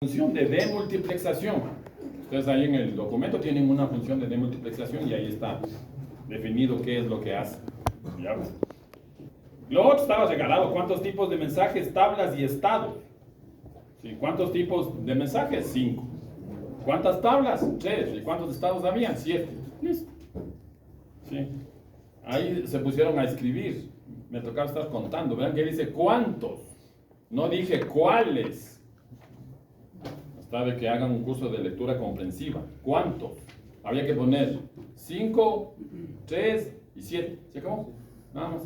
función de demultiplexación. Ustedes ahí en el documento tienen una función de demultiplexación y ahí está definido qué es lo que hace. ¿Ya? Lo otro estaba regalado, ¿cuántos tipos de mensajes, tablas y estados? ¿Sí? ¿Cuántos tipos de mensajes? 5. ¿Cuántas tablas? 3. ¿Y cuántos estados habían? 7. Listo. ¿Sí? Ahí se pusieron a escribir. Me tocaba estar contando. Vean que dice cuántos. No dije cuáles. Hasta de que hagan un curso de lectura comprensiva. ¿Cuántos? Había que poner 5, 3 y 7. ¿Se acabó? Nada más.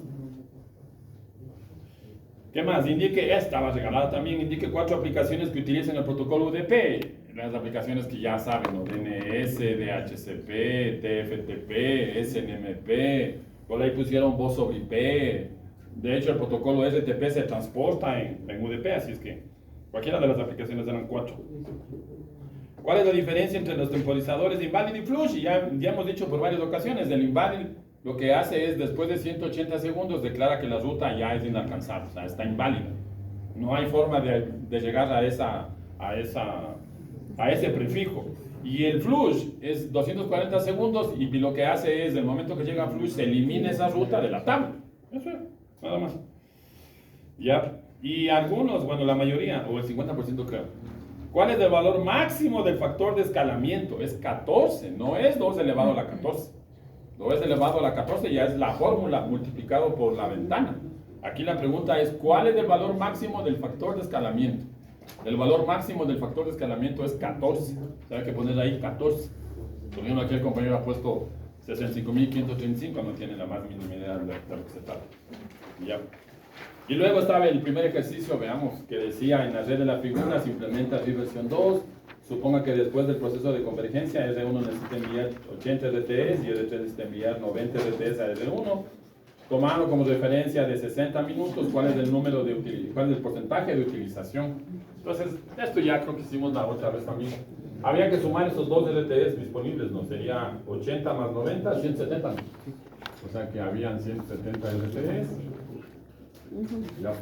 ¿Qué más? Indique, estaba regalada también, indique 4 aplicaciones que utilicen el protocolo UDP. Las aplicaciones que ya saben, ¿no? DNS, DHCP, TFTP, SNMP. Por ahí pusieron voz sobre IP. De hecho, el protocolo RTP se transporta en UDP, así es que cualquiera de las aplicaciones eran 4. ¿Cuál es la diferencia entre los temporizadores invalid y flush? Y ya hemos dicho por varias ocasiones, el invalid lo que hace es, después de 180 segundos, declara que la ruta ya es inalcanzable, o sea, está inválida. No hay forma de llegar a ese prefijo. Y el flush es 240 segundos y lo que hace es, el momento que llega a flush, se elimina esa ruta de la tabla. Eso es, nada más. ¿Ya? Y algunos, bueno, la mayoría, o el 50% creo. ¿Cuál es el valor máximo del factor de escalamiento? Es 14, no es 2 elevado a la 14. 2 elevado a la 14 ya es la fórmula multiplicado por la ventana. Aquí la pregunta es, ¿cuál es el valor máximo del factor de escalamiento? El valor máximo del factor de escalamiento es 14. Hay que poner ahí 14. Por ejemplo, aquí el compañero ha puesto 65.535, no tiene la más mínima idea de lo que se trata. ¿Ya? Y luego estaba el primer ejercicio, veamos, que decía en la red de la figura se implementa RIB versión 2. Suponga que después del proceso de convergencia R1 necesita enviar 80 RTS y R3 necesita enviar 90 RTS a R1. Tomando como referencia de 60 minutos, ¿cuál es el porcentaje de utilización? Entonces, esto ya creo que hicimos la otra vez también. Había que sumar esos 2 RTS disponibles, ¿no? Sería 80 más 90, 170. O sea que habían 170 RTS. Ya.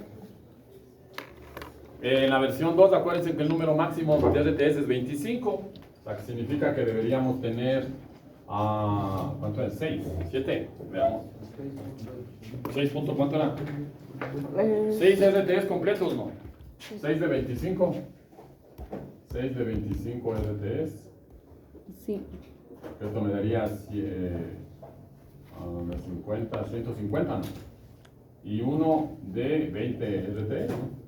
En la versión 2, acuérdense que el número máximo de RTS es 25, o sea que significa que deberíamos tener, ¿cuánto es? 6, 7, veamos. 6 puntos, ¿cuánto era? 6 RTS completos, ¿no? 6 de 25. 6 de 25 RTS. Sí. Esto me daría 50, 150, ¿no? Y uno de 20 RTS, ¿no?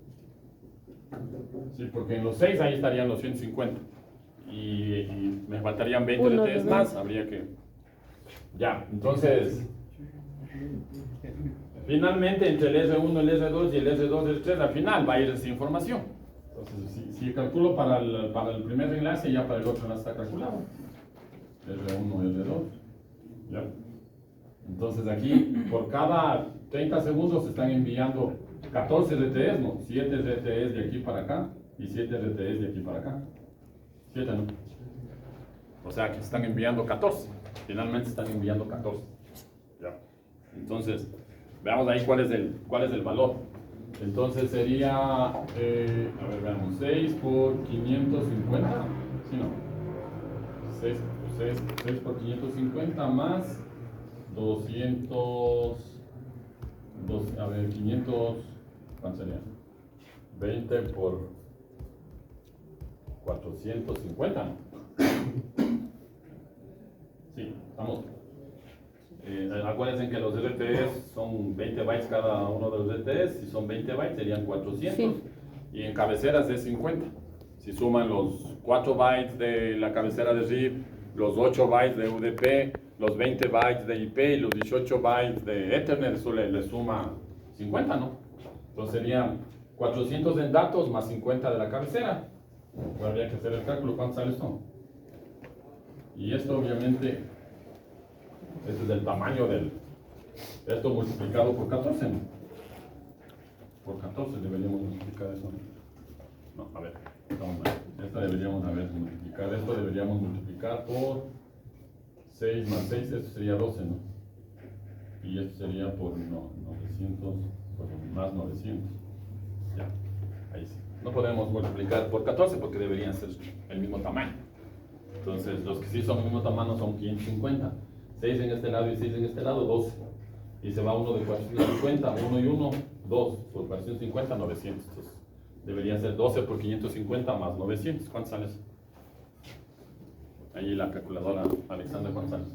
Sí, porque en los 6 ahí estarían los 150. Y me faltarían 20 RTS más, habría que... Ya, entonces... Finalmente, entre el R1, el R2 y el R2, el R3, al final va a ir esa información. Entonces, si calculo para el primer enlace, ya para el otro enlace está calculado. R1, R2. ¿Ya? Entonces aquí, por cada 30 segundos se están enviando 14 RTS, ¿no? 7 RTS de aquí para acá y 7 RTS de aquí para acá. 7, ¿no? O sea que se están enviando 14. Finalmente se están enviando 14. ¿Ya? Entonces, veamos ahí cuál es el valor. Entonces sería, a ver, veamos, 6 por 550. ¿Sí, no? 6 por 550 más 200, a ver, 500, ¿cuánto sería? 20 por 450, ¿no? Sí, estamos. Acuérdense que los RTS son 20 bytes cada uno de los RTS, si son 20 bytes serían 400, sí. Y en cabeceras es 50. Si suman los 4 bytes de la cabecera de RIB, los 8 bytes de UDP, los 20 bytes de IP y los 18 bytes de Ethernet, eso le suma 50, ¿no? Entonces serían 400 en datos más 50 de la cabecera. Pues habría que hacer el cálculo, ¿cuánto sale esto? Y esto obviamente, este es el tamaño esto multiplicado por 14, ¿no? Por 14 deberíamos multiplicar eso, ¿no? No, a ver, esta deberíamos multiplicar, esto deberíamos multiplicar por 6 más 6, esto sería 12, ¿no? Y esto sería por 900, por más 900. Ya, ahí sí. No podemos multiplicar por 14 porque deberían ser el mismo tamaño. Entonces, los que sí son el mismo tamaño son 550. 6 en este lado y 6 en este lado, 12. Y se va uno de 450, 1 y 1, 2. Por 450, 900. Entonces, debería ser 12 por 550 más 900. ¿Cuánto sale eso? Ahí la calculadora, Alexandra, ¿cuánto sale?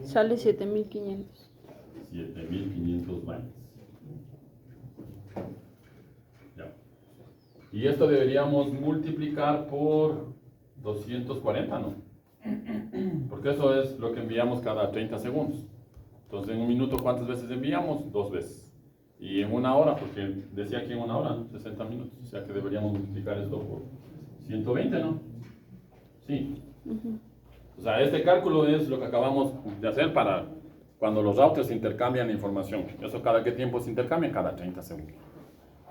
Sale 7500. 7500 bytes. Ya. Y esto deberíamos multiplicar por 240, ¿no? Porque eso es lo que enviamos cada 30 segundos. Entonces, en un minuto, ¿cuántas veces enviamos? 2 veces. Y en una hora, porque decía aquí en una hora, ¿no? 60 minutos. O sea que deberíamos multiplicar esto por 120, ¿no? Sí. O sea, este cálculo es lo que acabamos de hacer para cuando los routers intercambian información. ¿Eso cada qué tiempo se intercambian? Cada 30 segundos.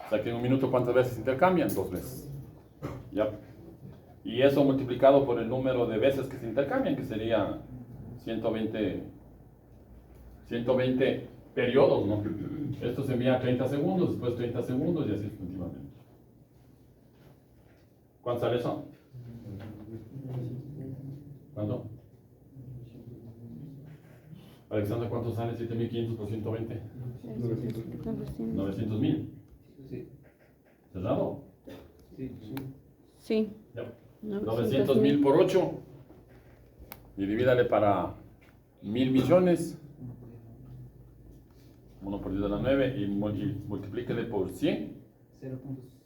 O sea que en un minuto, ¿cuántas veces se intercambian? 2 veces. ¿Ya? Y eso multiplicado por el número de veces que se intercambian, que sería 120 periodos, ¿no? Esto se envía a 30 segundos, después 30 segundos y así sucesivamente. ¿Cuánto sale eso? ¿Cuánto? Alexandra, ¿cuánto sale 7500 por 120? 900.000. Sí. ¿Cerrado? Sí. Ya. 900.000 900.000 por 8 y divídale para 1.000 millones. 1 por 10 a la 9 y multiplíquele por 100.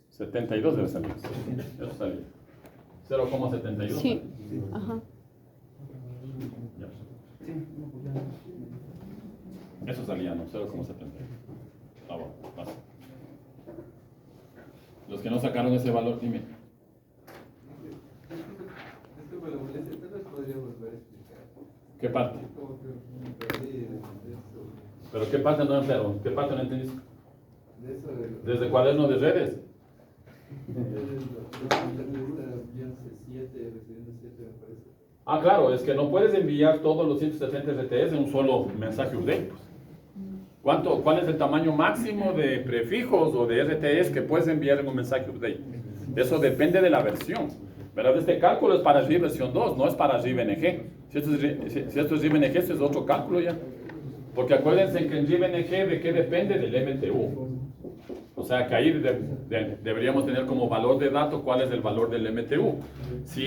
72 debe salir. Eso salió. 0,72. Sí. Ajá. Ya. Eso salía, ¿no? 0,70. Ah, bueno, más. Los que no sacaron ese valor, dime. Disculpe la molestia, tal vez podría volver a explicar. ¿Qué parte? Como que me perdí de eso. ¿Pero qué parte no entendieron? ¿Qué parte no entendiste? De eso de ¿Desde cuaderno de redes? recibiendo 7 me parece. Ah, claro, es que no puedes enviar todos los 170 RTs en un solo mensaje update. ¿Cuál es el tamaño máximo de prefijos o de RTs que puedes enviar en un mensaje update? Eso depende de la versión. ¿Verdad? Este cálculo es para RIB versión 2, no es para RIB NG. Si esto es RIB NG, esto es otro cálculo ya. Porque acuérdense que en RIB NG, ¿de qué depende? Del MTU. O sea que ahí deberíamos tener como valor de dato cuál es el valor del MTU. Si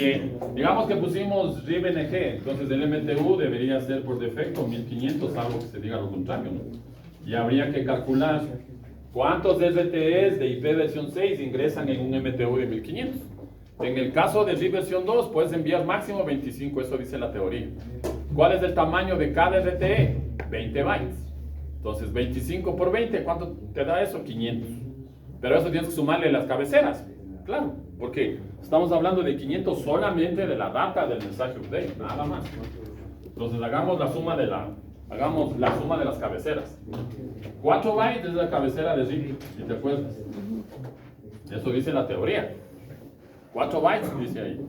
digamos que pusimos RIB NG, entonces el MTU debería ser por defecto 1500, algo que se diga lo contrario, ¿no? Y habría que calcular cuántos RTEs de IP versión 6 ingresan en un MTU de 1500. En el caso de RIB versión 2 puedes enviar máximo 25, eso dice la teoría. ¿Cuál es el tamaño de cada RTE? 20 bytes. Entonces 25 por 20, ¿cuánto te da eso? 500. Pero eso tienes que sumarle las cabeceras. Claro, porque estamos hablando de 500 solamente de la data del mensaje update, nada más. Entonces hagamos la suma de las cabeceras. 4 bytes es la cabecera de RIB, si te acuerdas. Eso dice la teoría. 4 bytes dice ahí.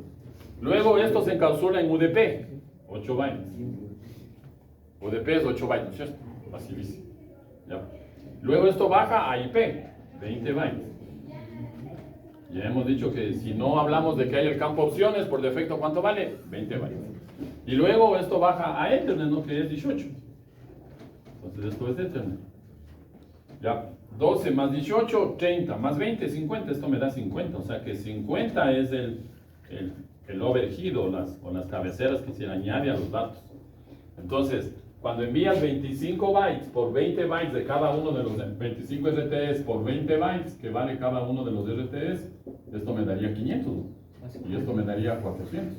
Luego esto se encapsula en UDP, 8 bytes. UDP es 8 bytes, ¿no es cierto? Así dice. ¿Ya? Luego esto baja a IP, 20 bytes. Ya hemos dicho que si no hablamos de que hay el campo opciones, por defecto, ¿cuánto vale? 20 bytes. Y luego esto baja a Ethernet, ¿no? Que es 18. Entonces esto es Ethernet. Ya, 12 más 18, 30, más 20, 50. Esto me da 50. O sea que 50 es el overhead o las cabeceras que se le añade a los datos. Entonces, cuando envías 25 bytes por 20 bytes de cada uno de los 25 RTs por 20 bytes, que vale cada uno de los RTs, esto me daría 500, ¿no? Y esto me daría 400.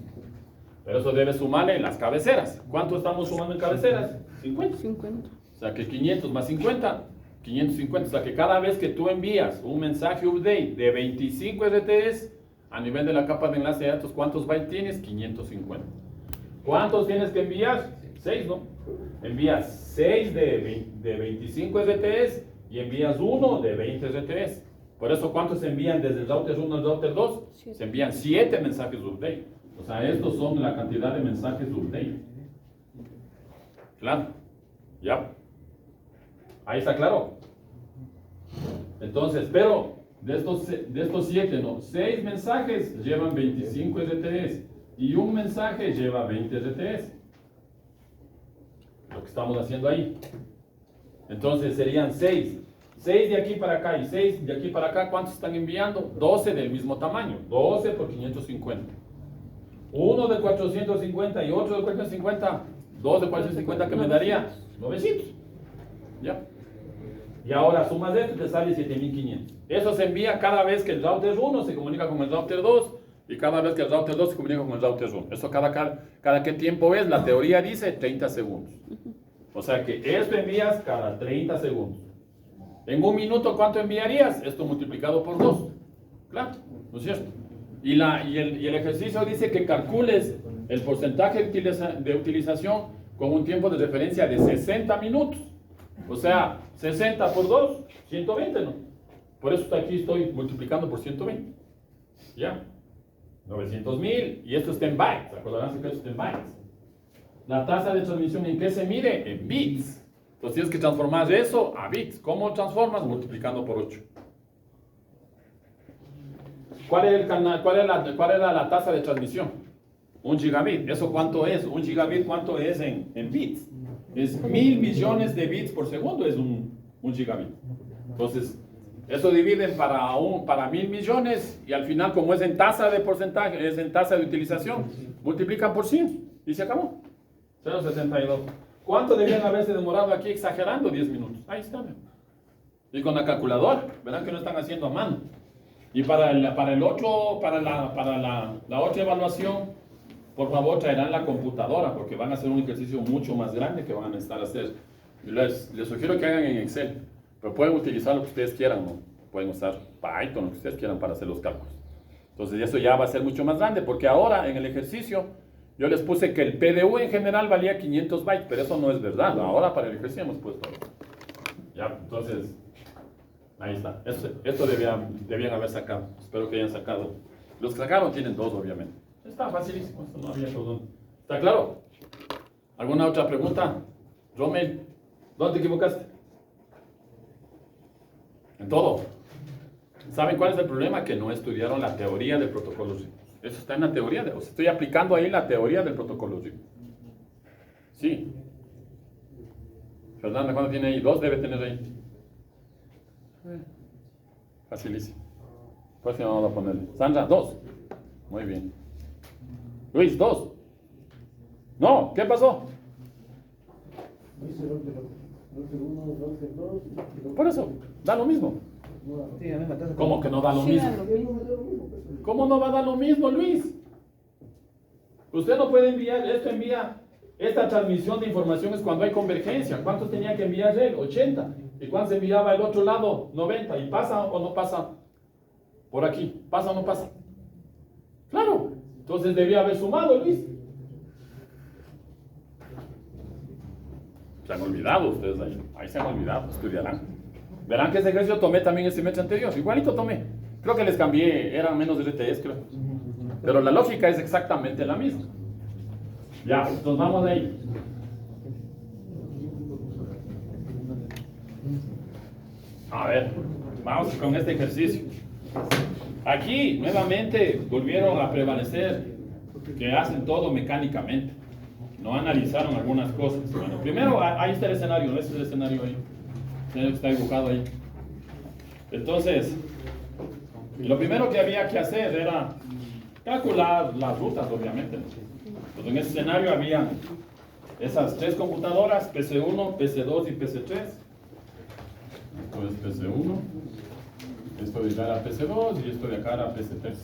Pero eso debe sumarle las cabeceras. ¿Cuánto estamos sumando en cabeceras? 50. 50. O sea que 500 más 50, 550. O sea que cada vez que tú envías un mensaje update de 25 RTs, a nivel de la capa de enlace de datos, ¿cuántos bytes tienes? 550. ¿Cuántos tienes que enviar? 6, ¿no? Envías 6 de 25 RTs y envías 1 de 20 RTs. Por eso, ¿cuántos se envían desde el router 1 al router 2? Sí. Se envían 7 mensajes update. O sea, estos son la cantidad de mensajes update. Claro. ¿Ya? Ahí está claro. Entonces, pero de estos 7, no, 6 mensajes llevan 25 RTS y un mensaje lleva 20 RTS. Lo que estamos haciendo ahí. Entonces serían 6. 6 de aquí para acá y 6 de aquí para acá. ¿Cuántos están enviando? 12 del mismo tamaño. 12 por 550. Uno de 450 y otro de 450. 2 de 450 que me daría 900. ¿Ya? Y ahora sumas esto y te sale 7500. Eso se envía cada vez que el router 1 se comunica con el router 2 y cada vez que el router 2 se comunica con el router 1. Eso cada qué tiempo es. La teoría dice 30 segundos. O sea que esto envías cada 30 segundos. En un minuto, ¿cuánto enviarías? Esto multiplicado por 2. Claro, ¿no es cierto? Y el ejercicio dice que calcules el porcentaje de utilización con un tiempo de referencia de 60 minutos. O sea, 60 por 2, 120, ¿no? Por eso aquí estoy multiplicando por 120. ¿Ya? 900.000. Y esto está en bytes. Recordarán que esto está en bytes. La tasa de transmisión, ¿en qué se mide? En bits. Entonces tienes que transformar eso a bits. ¿Cómo transformas? Multiplicando por 8. ¿Cuál era la tasa de transmisión? 1 gigabit. ¿Eso cuánto es? 1 gigabit, ¿cuánto es en bits? Es 1000 millones de bits por segundo, es un gigabit. Entonces, eso dividen para 1000 millones y al final, como es en tasa de porcentaje, es en tasa de utilización, multiplican por 100 y se acabó. 0.62. ¿Cuánto debían haberse demorado aquí exagerando? 10 minutos. Ahí está. Y con la calculadora, verán que no están haciendo a mano. Y para la otra evaluación, por favor traerán la computadora porque van a hacer un ejercicio mucho más grande que van a necesitar hacer. Les sugiero que hagan en Excel, pero pueden utilizar lo que ustedes quieran, ¿no? Pueden usar Python, lo que ustedes quieran para hacer los cálculos. Entonces eso ya va a ser mucho más grande porque ahora en el ejercicio yo les puse que el PDU en general valía 500 bytes, pero eso no es verdad. Ahora para el ejercicio hemos puesto eso. Ya, entonces, ahí está. Esto debían haber sacado. Espero que hayan sacado. Los que sacaron tienen 2, obviamente. Está facilísimo. Esto no había problema. ¿Está claro? ¿Alguna otra pregunta? Rommel, ¿dónde te equivocaste? En todo. ¿Saben cuál es el problema? Que no estudiaron la teoría del protocolo RIP. Eso está en la teoría. Estoy aplicando ahí la teoría del protocolo RIP. Sí. Fernanda, ¿cuánto tiene ahí? 2 debe tener ahí. Facilísimo. Próximo vamos a ponerle. Sandra, 2. Muy bien. Luis, 2. No, ¿qué pasó? Por eso, da lo mismo. ¿Cómo que no da lo mismo? ¿Cómo no va a dar lo mismo, Luis? Usted no puede enviar, esta transmisión de información es cuando hay convergencia. ¿Cuántos tenía que enviar él? 80. ¿Y cuánto se enviaba el otro lado? 90. ¿Y pasa o no pasa? Por aquí, ¿pasa o no pasa? Claro. Entonces debía haber sumado, Luis. Se han olvidado ustedes ahí se han olvidado, estudiarán. Verán que ese ejercicio tomé también el semestre anterior, igualito tomé. Creo que les cambié, eran menos RTS, creo. Pero la lógica es exactamente la misma. Ya, nos vamos de ahí. A ver, vamos con este ejercicio. Aquí, nuevamente, volvieron a prevalecer que hacen todo mecánicamente. No analizaron algunas cosas. Bueno, primero, ahí está el escenario, ese es el escenario ahí. Está dibujado ahí. Entonces, lo primero que había que hacer era calcular las rutas, obviamente. Pues en ese escenario había esas 3 computadoras, PC1, PC2 y PC3. Esto es PC1, esto de acá era PC2 y esto de acá era PC3.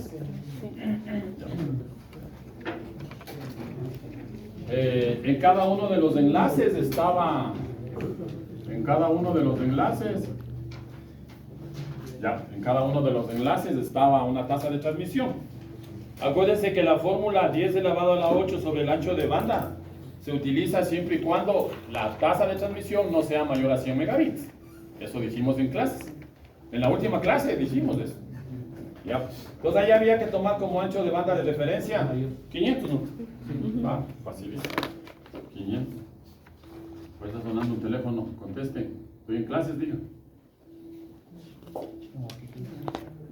En cada uno de los enlaces estaba, en cada uno de los enlaces estaba una tasa de transmisión. Acuérdense que la fórmula 10 elevado a la 8 sobre el ancho de banda se utiliza siempre y cuando la tasa de transmisión no sea mayor a 100 megabits. Eso dijimos en clases. En la última clase dijimos eso. ¿Ya? Entonces ahí había que tomar como ancho de banda de referencia 500, ¿no? Facilísimo. 500. Pues está sonando un teléfono, conteste. Estoy en clases, diga.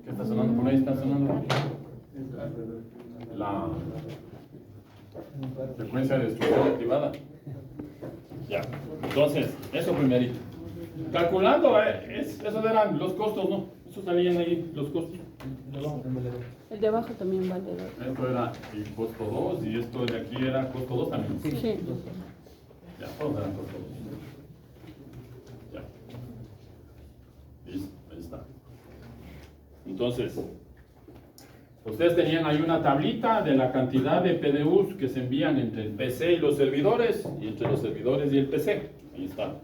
¿Qué está sonando por ahí? ¿Está sonando la frecuencia de destrucción activada? Ya, entonces, eso primerito. Calculando, esos eran los costos, ¿no? Esos salían ahí, los costos. El de abajo también vale 2. Esto era el costo 2 y esto de aquí era costo 2 también. Sí. Ya, todos eran costo 2. Ya. Listo, ahí está. Entonces, ustedes tenían ahí una tablita de la cantidad de PDUs que se envían entre el PC y los servidores, y entre los servidores y el PC. Ahí está.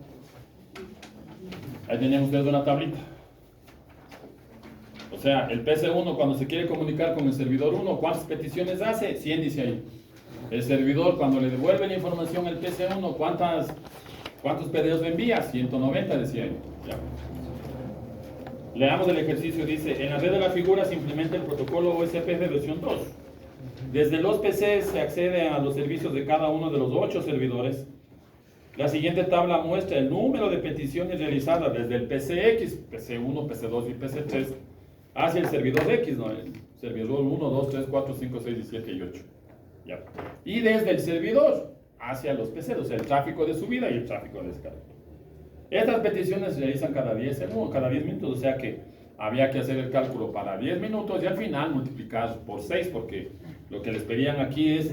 Ahí tenían ustedes una tablita. O sea, el PC1 cuando se quiere comunicar con el servidor 1, ¿cuántas peticiones hace? 100 dice ahí. El servidor cuando le devuelve la información al PC1, ¿cuántos PDUs le envía? 190 decía ahí. Ya. Leamos el ejercicio, dice, en la red de la figura se implementa el protocolo OSPF versión 2. Desde los PCs se accede a los servicios de cada uno de los 8 servidores. La siguiente tabla muestra el número de peticiones realizadas desde el PCX, PC1, PC2 y PC3, hacia el servidor X, ¿no? El servidor 1, 2, 3, 4, 5, 6, 17 y 8. Ya. Y desde el servidor hacia los PCs, o sea, el tráfico de subida y el tráfico de descarga. Estas peticiones se realizan cada 10 segundos, cada 10 minutos, o sea que había que hacer el cálculo para 10 minutos y al final multiplicar por 6, porque lo que les pedían aquí es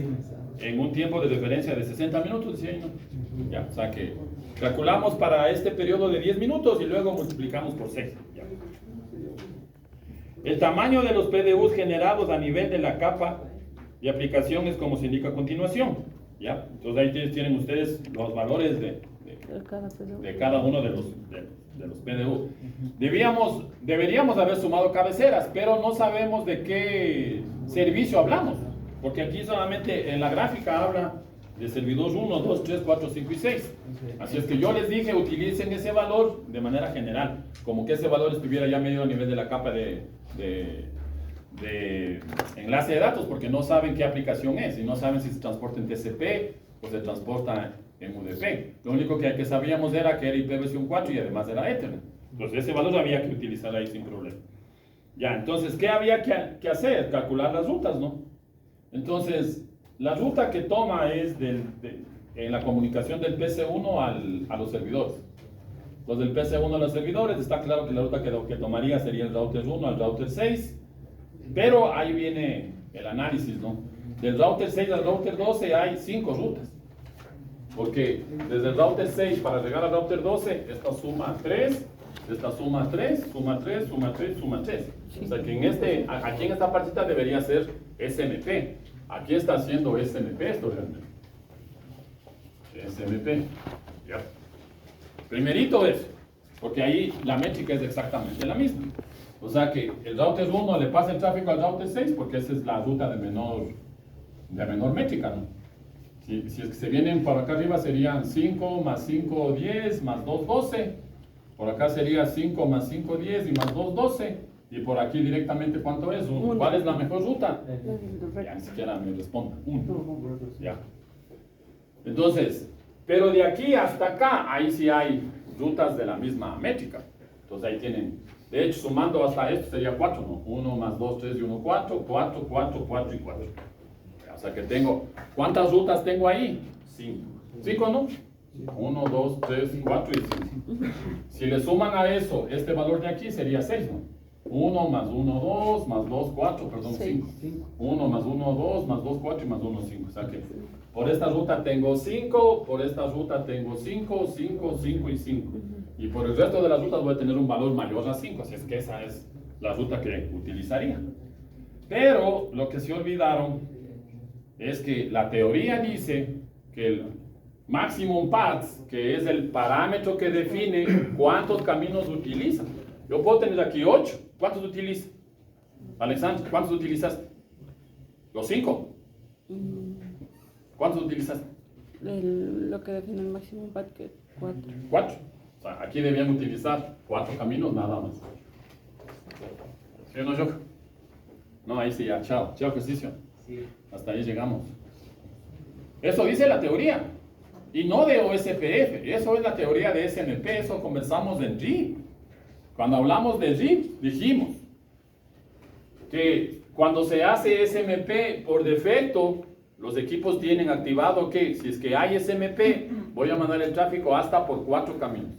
en un tiempo de referencia de 60 minutos, decía ahí, ¿no? Ya, o sea que calculamos para este periodo de 10 minutos y luego multiplicamos por 6. Ya. El tamaño de los PDUs generados a nivel de la capa de aplicación es como se indica a continuación. ¿Ya? Entonces ahí tienen ustedes los valores de cada uno de los PDU. Deberíamos haber sumado cabeceras, pero no sabemos de qué servicio hablamos, porque aquí solamente en la gráfica habla de servidores 1, 2, 3, 4, 5 y 6. Así es que yo les dije, utilicen ese valor de manera general, como que ese valor estuviera ya medio a nivel de la capa de enlace de datos, porque no saben qué aplicación es y no saben si se transporta en TCP o se transporta en UDP. Lo único que sabíamos era que era IP versión 4 y además era Ethernet. Entonces ese valor había que utilizar ahí sin problema. Ya, entonces, ¿qué había que hacer? Calcular las rutas, ¿no? Entonces, la ruta que toma es en la comunicación del PC1 a los servidores. Entonces, del PC1 a los servidores, está claro que la ruta que tomaría sería el router 1 al router 6, pero ahí viene el análisis, ¿no? Del router 6 al router 12 hay 5 rutas. Porque desde el router 6 para llegar al router 12, esta suma 3, esta suma 3, suma 3, suma 3, suma 3. O sea que aquí en esta partita debería ser SMP. Aquí está haciendo SMP esto realmente. SMP. Ya. Primerito eso, porque ahí la métrica es exactamente la misma. O sea que el router 1 le pasa el tráfico al router 6 porque esa es la ruta de menor métrica, ¿no? Si es que se vienen por acá arriba serían 5 más 5, 10 más 2, 12. Por acá sería 5 más 5, 10 y más 2, 12. Y por aquí directamente, ¿cuánto es? ¿Cuál es la mejor ruta? Ya ni siquiera me respondan. 1. Ya. Entonces, pero de aquí hasta acá, ahí sí hay rutas de la misma métrica. Entonces ahí tienen, de hecho, sumando hasta esto sería 4, ¿no? 1 más 2, 3 y 1, 4, 4, 4, 4 y 4. O sea que tengo, ¿cuántas rutas tengo ahí? 5. ¿5 no? 1, 2, 3, 4 y 5. Si le suman a eso, este valor de aquí sería 6, ¿no? 1 más 1, 2, más 2, 4, perdón, 5. 1 más 1, 2, más 2, 4 y más 1, 5. O sea que por esta ruta tengo 5, por esta ruta tengo 5, 5, 5 y 5. Y por el resto de las rutas voy a tener un valor mayor a 5, así es que esa es la ruta que utilizaría. Pero lo que se olvidaron es que la teoría dice que el maximum paths, que es el parámetro que define cuántos caminos utilizan. Yo puedo tener aquí 8. ¿Cuántos utilizas? Alexander, ¿cuántos utilizaste? Los 5. ¿Cuántos utilizas? Lo que define el máximo path, que es 4. 4. O sea, aquí debían utilizar 4 caminos nada más. ¿Sí o no, Joca? No, ahí sí ya. Chao. Chao, ejercicio. Sí. Hasta ahí llegamos. Eso dice la teoría. y no de OSPF. Eso es la teoría de SMP, eso conversamos en G. Cuando hablamos de G, dijimos que cuando se hace SMP por defecto, los equipos tienen activado que si es que hay SMP, voy a mandar el tráfico hasta por 4 caminos.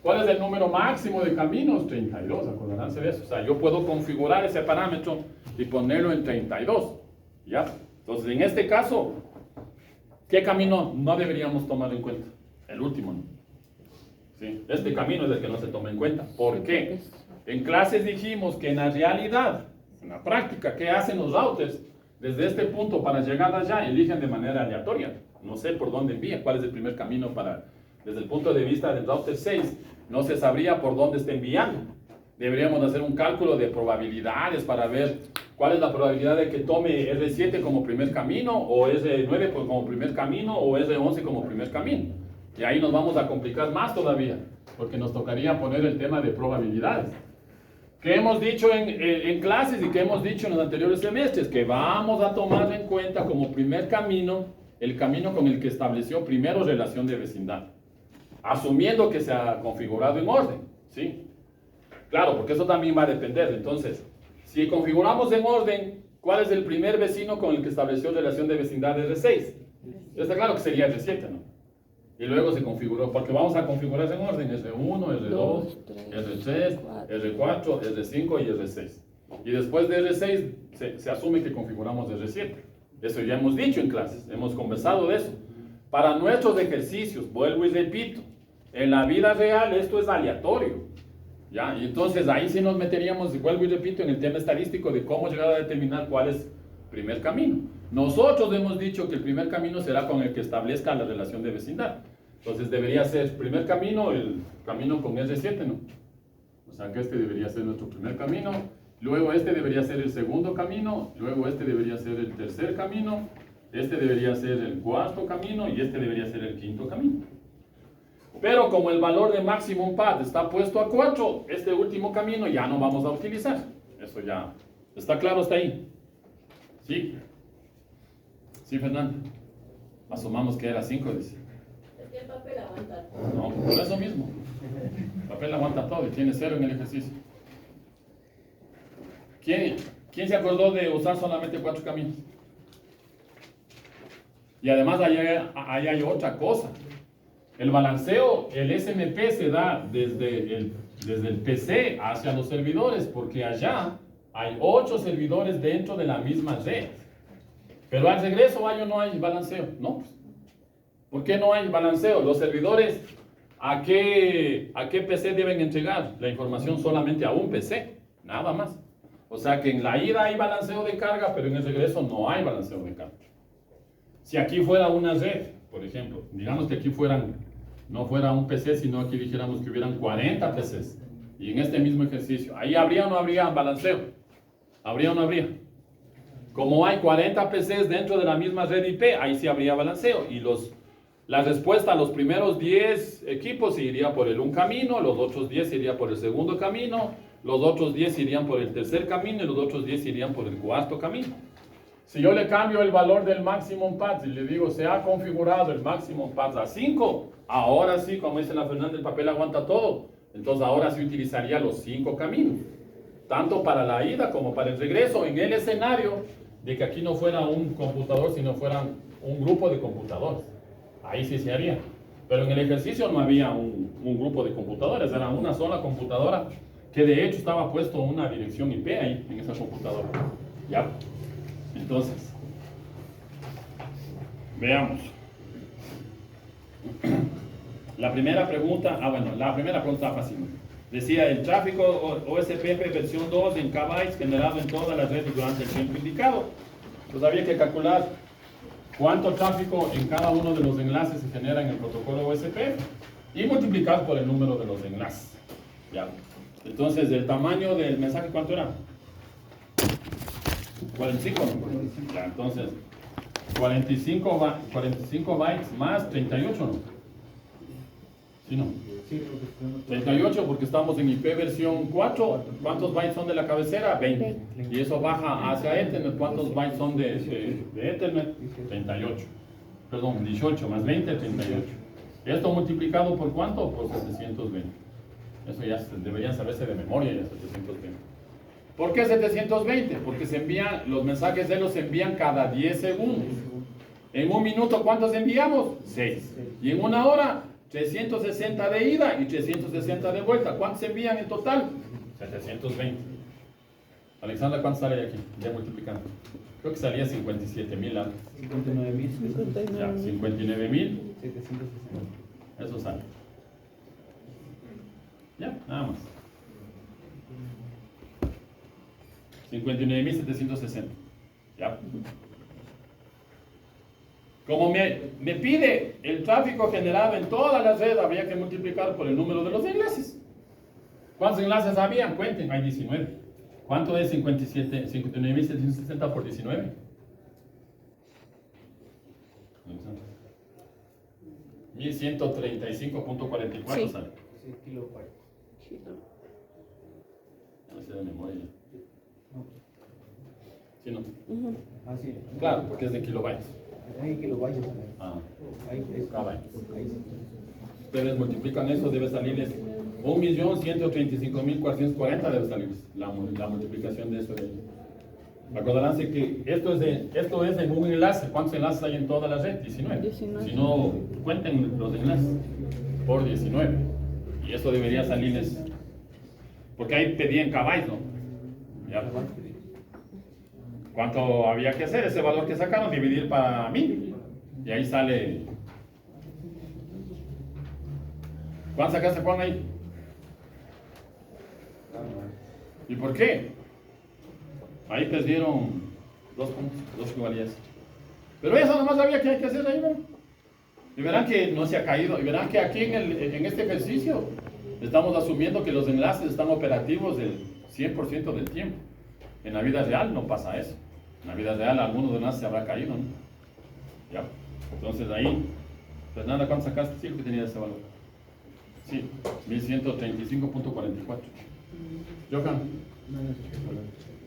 ¿Cuál es el número máximo de caminos? 32, acordaránse de eso. O sea, yo puedo configurar ese parámetro y ponerlo en 32. ¿Ya? Entonces, en este caso, ¿qué camino no deberíamos tomar en cuenta? El último, ¿no? ¿Sí? Este camino es el que no se toma en cuenta. ¿Por qué? En clases dijimos que en la realidad, en la práctica, ¿qué hacen los routers? Desde este punto para llegar allá, eligen de manera aleatoria. No sé por dónde envía, cuál es el primer camino para... Desde el punto de vista del router 6, no se sabría por dónde está enviando. Deberíamos hacer un cálculo de probabilidades para ver cuál es la probabilidad de que tome R7 como primer camino, o R9 como primer camino, o R11 como primer camino. Y ahí nos vamos a complicar más todavía, porque nos tocaría poner el tema de probabilidades. Que hemos dicho en clases y que hemos dicho en los anteriores semestres, que vamos a tomar en cuenta como primer camino, el camino con el que estableció primero relación de vecindad. Asumiendo que se ha configurado en orden, ¿sí? Claro, porque eso también va a depender. Entonces, si configuramos en orden, ¿cuál es el primer vecino con el que estableció relación de vecindad R6? Está claro que sería R7, ¿no? Y luego se configuró, porque vamos a configurar en orden R1, R2, R3, R4, R5 y R6. Y después de R6 se asume que configuramos R7. Eso ya hemos dicho en clases, hemos conversado de eso. Para nuestros ejercicios, vuelvo y repito, en la vida real esto es aleatorio. ¿Ya? Y entonces ahí sí nos meteríamos, y vuelvo y repito, en el tema estadístico de cómo llegar a determinar cuál es el primer camino. Nosotros hemos dicho que el primer camino será con el que establezca la relación de vecindad. Entonces debería ser primer camino, el camino con R7, ¿no? O sea que este debería ser nuestro primer camino, luego este debería ser el segundo camino, luego este debería ser el tercer camino, este debería ser el cuarto camino y este debería ser el quinto camino. Pero como el valor de maximum path está puesto a 4, este último camino ya no vamos a utilizar. Eso ya está claro hasta ahí. ¿Sí? ¿Sí, Fernando? Asumamos que era 5, dice. Es que el papel aguanta todo. No, por eso mismo. El papel aguanta todo y tiene 0 en el ejercicio. ¿Quién se acordó de usar solamente 4 caminos? Y además ahí hay otra cosa. El balanceo, el SMP se da desde el PC hacia los servidores, porque allá hay 8 servidores dentro de la misma red. Pero al regreso hay o no hay balanceo. No. ¿Por qué no hay balanceo? Los servidores, ¿a qué PC deben entregar la información? Solamente a un PC, nada más. O sea que en la ida hay balanceo de carga, pero en el regreso no hay balanceo de carga. Si aquí fuera una red, por ejemplo, digamos que aquí no fuera un PC, sino aquí dijéramos que hubieran 40 PCs, y en este mismo ejercicio, ¿ahí habría o no habría balanceo? ¿Habría o no habría? Como hay 40 PCs dentro de la misma red IP, ahí sí habría balanceo, y la respuesta a los primeros 10 equipos se iría por un camino, los otros 10 se iría por el segundo camino, los otros 10 irían por el tercer camino, y los otros 10 irían por el cuarto camino. Si yo le cambio el valor del maximum path y le digo se ha configurado el maximum path a 5, ahora sí, como dice la Fernanda, el papel aguanta todo. Entonces ahora sí utilizaría los 5 caminos, tanto para la ida como para el regreso, en el escenario de que aquí no fuera un computador, sino fuera un grupo de computadores. Ahí sí se haría. Pero en el ejercicio no había un grupo de computadores, era una sola computadora que de hecho estaba puesto una dirección IP ahí en esa computadora. ¿Ya? Entonces, veamos. La primera pregunta está fácil. Decía, el tráfico OSPF versión 2 en kbytes generado en todas las redes durante el tiempo indicado. Pues había que calcular cuánto tráfico en cada uno de los enlaces se genera en el protocolo OSPF y multiplicar por el número de los enlaces. ¿Ya? Entonces, el tamaño del mensaje, ¿cuánto era? 45, ¿no? Ya, entonces, 45 bytes más 38, ¿no? ¿Sí, no? 38 porque estamos en IP versión 4. ¿Cuántos bytes son de la cabecera? 20. Y eso baja hacia Ethernet. ¿Cuántos bytes son de Ethernet? 38. Perdón, 18 más 20, 38. Esto multiplicado por ¿cuánto? Por 720. Eso ya deberían saberse de memoria, ya 720. ¿Por qué 720? Porque los mensajes de los se envían cada 10 segundos. En un minuto, ¿cuántos enviamos? 6. Y en una hora, 360 de ida y 360 de vuelta. ¿Cuántos se envían en total? 720. Alexandra, ¿cuánto sale de aquí? Ya multiplicando. Creo que salía 57.000 antes. 59.000. Ya, 59.000. 760. Eso sale. Ya, nada más. 59.760. Ya. Como me pide el tráfico generado en toda la red, habría que multiplicar por el número de los enlaces. ¿Cuántos enlaces habían? Cuenten, hay 19. ¿Cuánto es 59.760 por 19? 1135.44 Sí. sale. Sí, kilobyte. No sé de memoria. ¿Sí, no? Ujú. Ah, sí. Claro, porque es de kilobytes. Hay kilobytes también. Ah, Ahí es. kilobytes. Ahí sí. Ustedes multiplican eso, debe salirles 1.135.440 debe salirles la multiplicación de eso de ahí. Acordaránse que esto es en un enlace. ¿Cuántos enlaces hay en toda la red? 19. 19. Si no, cuenten los enlaces por 19. Y eso debería salirles, porque ahí pedían kbytes, ¿no? ¿Ya? ¿Cuánto había que hacer? Ese valor que sacaron, dividir para 1000. Y ahí sale. ¿Cuánto sacaste, Juan, ahí? ¿Y por qué? Ahí perdieron 2 puntos, 2 igualdades. Pero eso nomás había que hay que hacer ahí, ¿no? Y verán que no se ha caído. Y verán que aquí en este ejercicio estamos asumiendo que los enlaces están operativos del 100% del tiempo. En la vida real no pasa eso. En la vida real alguno de enlaces se habrá caído, ¿no? Ya. Entonces ahí, Fernanda, ¿cuánto sacaste? Sí, que tenía ese valor. Sí, 1135.44. Johan,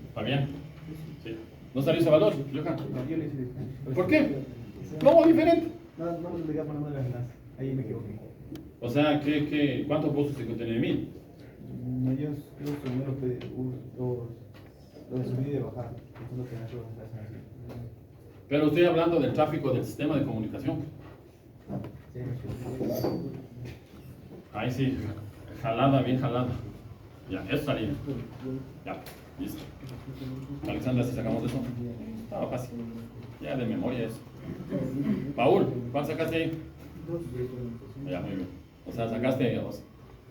¿está bien? Sí. ¿No salió ese valor, Johan? No, yo le hice. ¿Por qué? ¿Cómo diferente? No me lo digas por las enlaces. Ahí me equivoqué. O sea, ¿cuánto puso 59.000? No, yo primero lo de subir y de bajar. Eso es lo que me hace los enlaces así. Pero estoy hablando del tráfico del sistema de comunicación. Sí, me equivoqué. Ahí sí, jalada, bien jalada. Ya, eso salía. Ya, listo. Alexandra, si sacamos eso, estaba fácil. Ya de memoria eso. Paul, ¿cuánto sacaste ahí? Ya, muy bien. O sea, sacaste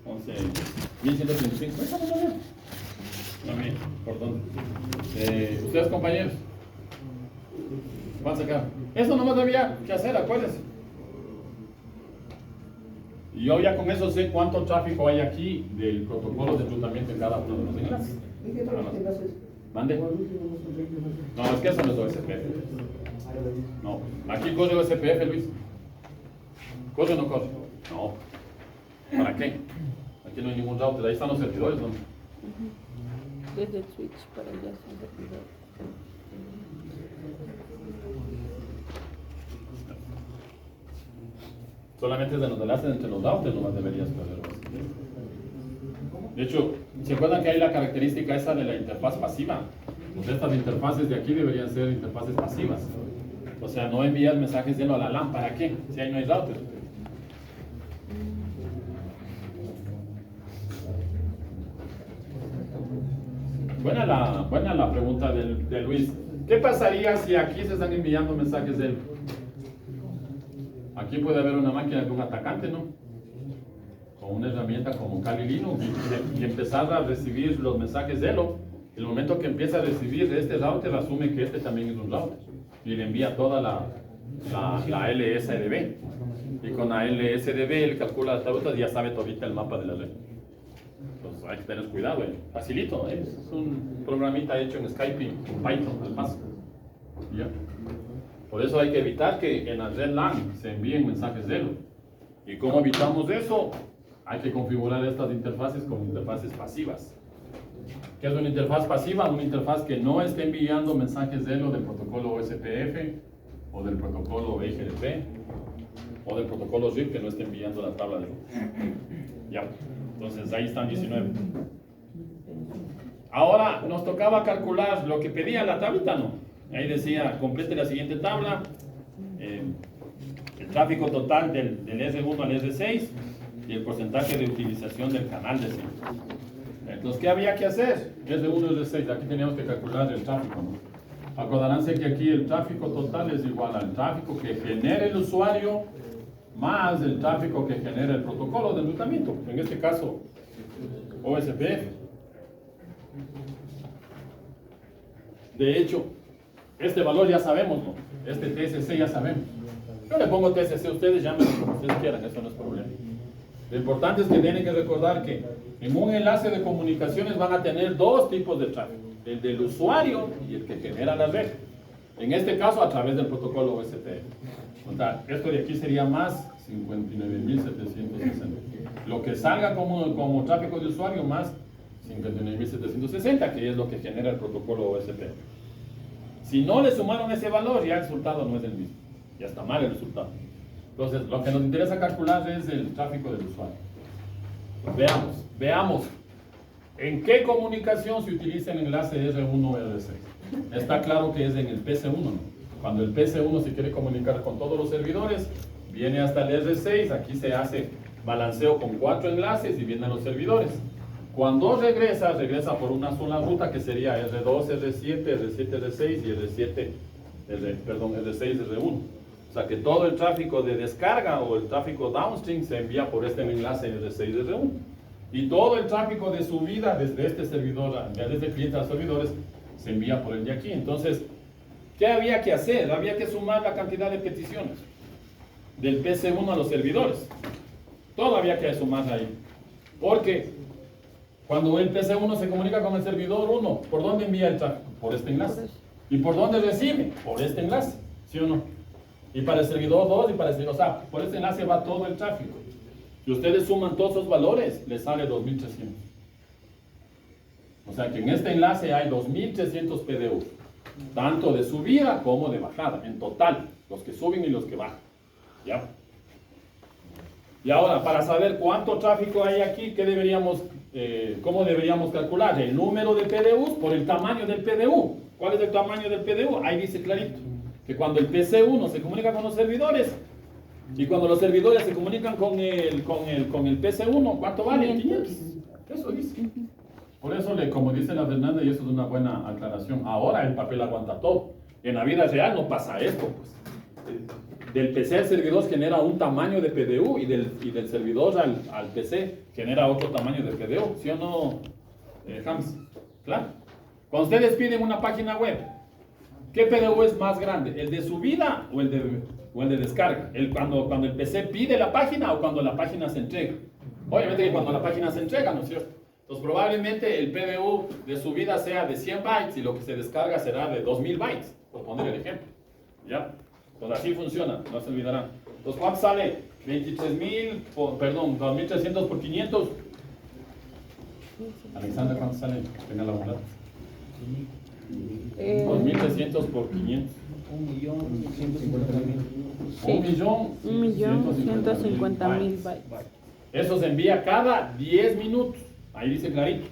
11.135. Eso no está bien. Muy bien, ¿por dónde? Ustedes, compañeros, ¿cuánto sacaron? Eso nomás había que hacer, acuérdense. Y yo ya con eso sé cuánto tráfico hay aquí del protocolo de enrutamiento en cada uno de los enlaces. ¿Mande? No, es que eso no es OSPF. No, aquí corre OSPF, Luis. ¿Corre o no corre? No. ¿Para qué? Aquí no hay ningún router, ahí están los servidores, ¿no? Desde el switch para allá son servidores. Solamente es de los enlaces entre los routers nomás deberías poder. De hecho, ¿se acuerdan que hay la característica esa de la interfaz pasiva? Pues estas interfaces de aquí deberían ser interfaces pasivas. O sea, no envías mensajes lleno a la LAN, ¿para qué? Si ahí no hay router. Buena la pregunta de Luis. ¿Qué pasaría si aquí se están enviando mensajes de él? Aquí puede haber una máquina de un atacante, ¿no? Con una herramienta como Kali Linux y empezar a recibir los mensajes de él. El momento que empieza a recibir este router, asume que este también es un router y le envía toda la LSDB. Y con la LSDB él calcula las rutas y ya sabe todita el mapa de la red. Entonces hay que tener cuidado, facilito, es un programita hecho en Skype y Python al paso. ¿Ya? Por eso hay que evitar que en la red LAN se envíen mensajes de él. ¿Y cómo evitamos eso? Hay que configurar estas interfaces como interfaces pasivas. ¿Qué es una interfaz pasiva? Una interfaz que no esté enviando mensajes de él o del protocolo OSPF o del protocolo HTTP O del protocolo RIP que no esté enviando la tabla de ruta. Ya, entonces ahí están 19. Ahora nos tocaba calcular lo que pedía la tablita, ¿no? Ahí decía, complete la siguiente tabla, el tráfico total del R1 al R6 y el porcentaje de utilización del canal de 5. Entonces, ¿qué había que hacer? R1 y R6, aquí teníamos que calcular el tráfico, ¿no? Acordaránse que aquí el tráfico total es igual al tráfico que genera el usuario más el tráfico que genera el protocolo de enrutamiento, en este caso OSPF. De hecho, este valor ya sabemos, ¿no? Este TSC ya sabemos. Yo le pongo TSC, ustedes llámenlo como ustedes quieran, eso no es problema. Lo importante es que tienen que recordar que en un enlace de comunicaciones van a tener dos tipos de tráfico, el del usuario y el que genera la red. En este caso, a través del protocolo OSPF. O sea, esto de aquí sería más 59.760. Lo que salga como tráfico de usuario más 59.760, que es lo que genera el protocolo OSPF. Si no le sumaron ese valor, ya el resultado no es el mismo. Ya está mal el resultado. Entonces, lo que nos interesa calcular es el tráfico del usuario. Veamos. ¿En qué comunicación se utiliza el enlace R1 o R6? Está claro que es en el PC1, ¿no? Cuando el PC1 se quiere comunicar con todos los servidores, viene hasta el R6, aquí se hace balanceo con 4 enlaces y vienen los servidores. Cuando regresa por una sola ruta que sería R2, R7, R7, R6 y R6, R1. O sea que todo el tráfico de descarga o el tráfico downstream se envía por este enlace R6, R1. Y todo el tráfico de subida desde este servidor, desde el cliente a los servidores, se envía por el de aquí. Entonces, ¿qué había que hacer? Había que sumar la cantidad de peticiones del PC1 a los servidores. Todo había que sumar ahí. Porque cuando el PC1 se comunica con el servidor 1, ¿por dónde envía el tráfico? Por este enlace. ¿Y por dónde recibe? Por este enlace, ¿sí o no? Y para el servidor 2 y para el servidor, o sea, por este enlace va todo el tráfico. Si ustedes suman todos esos valores, les sale 2300. O sea que en este enlace hay 2300 PDUs, tanto de subida como de bajada, en total, los que suben y los que bajan. ¿Ya? Y ahora, para saber cuánto tráfico hay aquí, ¿cómo deberíamos calcular? El número de PDUs por el tamaño del PDU. ¿Cuál es el tamaño del PDU? Ahí dice clarito, que cuando el PC1 se comunica con los servidores, y cuando los servidores se comunican con el PC1, ¿cuánto vale? 500. Eso dice. Por eso, como dice la Fernanda, y eso es una buena aclaración, ahora el papel aguanta todo. En la vida real no pasa esto, pues. Del PC al servidor genera un tamaño de PDU y del servidor al PC genera otro tamaño de PDU, ¿sí o no, Hams? Claro. Cuando ustedes piden una página web, ¿qué PDU es más grande? ¿El de subida o el de descarga? Cuando el PC pide la página o cuando la página se entrega. Obviamente que cuando la página se entrega, ¿no es cierto? Entonces probablemente el PDU de subida sea de 100 bytes y lo que se descarga será de 2000 bytes, por poner el ejemplo. ¿Ya? Pues así funciona, no se olvidarán. Entonces, ¿cuánto sale? 2300 por 500. Alexandra, ¿cuánto sale? Venga la bola. 2300 por 500. 1.150.000 bytes. Eso se envía cada 10 minutos. Ahí dice clarito.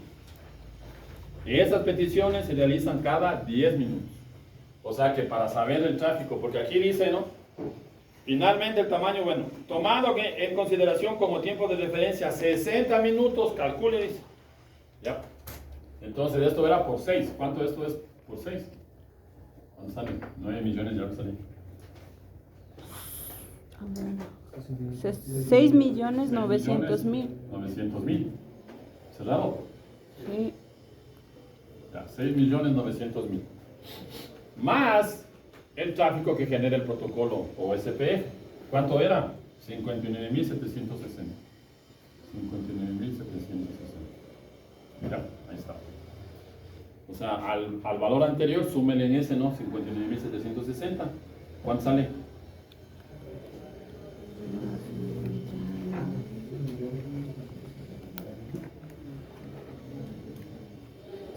Esas peticiones se realizan cada 10 minutos. O sea que para saber el tráfico, porque aquí dice, ¿no? Finalmente el tamaño, bueno, tomado en consideración como tiempo de referencia 60 minutos, calcule, dice. Ya. Entonces esto era por 6. ¿Cuánto esto es por 6? ¿Cuánto sale? 9 millones ya sale. 6.900.000. 900.000. ¿Cerrado? Sí. Ya, 6.900.000. Más el tráfico que genera el protocolo OSPF. ¿Cuánto era? 59.760. 59.760. Mira, ahí está. O sea, al valor anterior, súmele en ese, ¿no? 59.760. ¿Cuánto sale?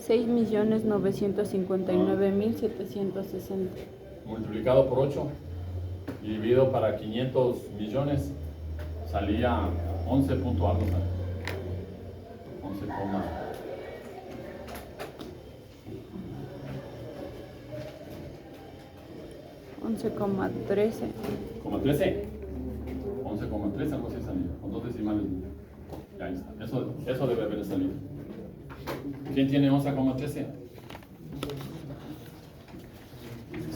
$6.959.760. Multiplicado por 8. dividido para 500 millones, salía 11 punto algo, ¿sabes? 11 coma. 11,13. Como 13. 11,13, algo así salía, con 2 decimales. Ya ahí está. Eso debe haber salido. ¿Quién tiene 11,13?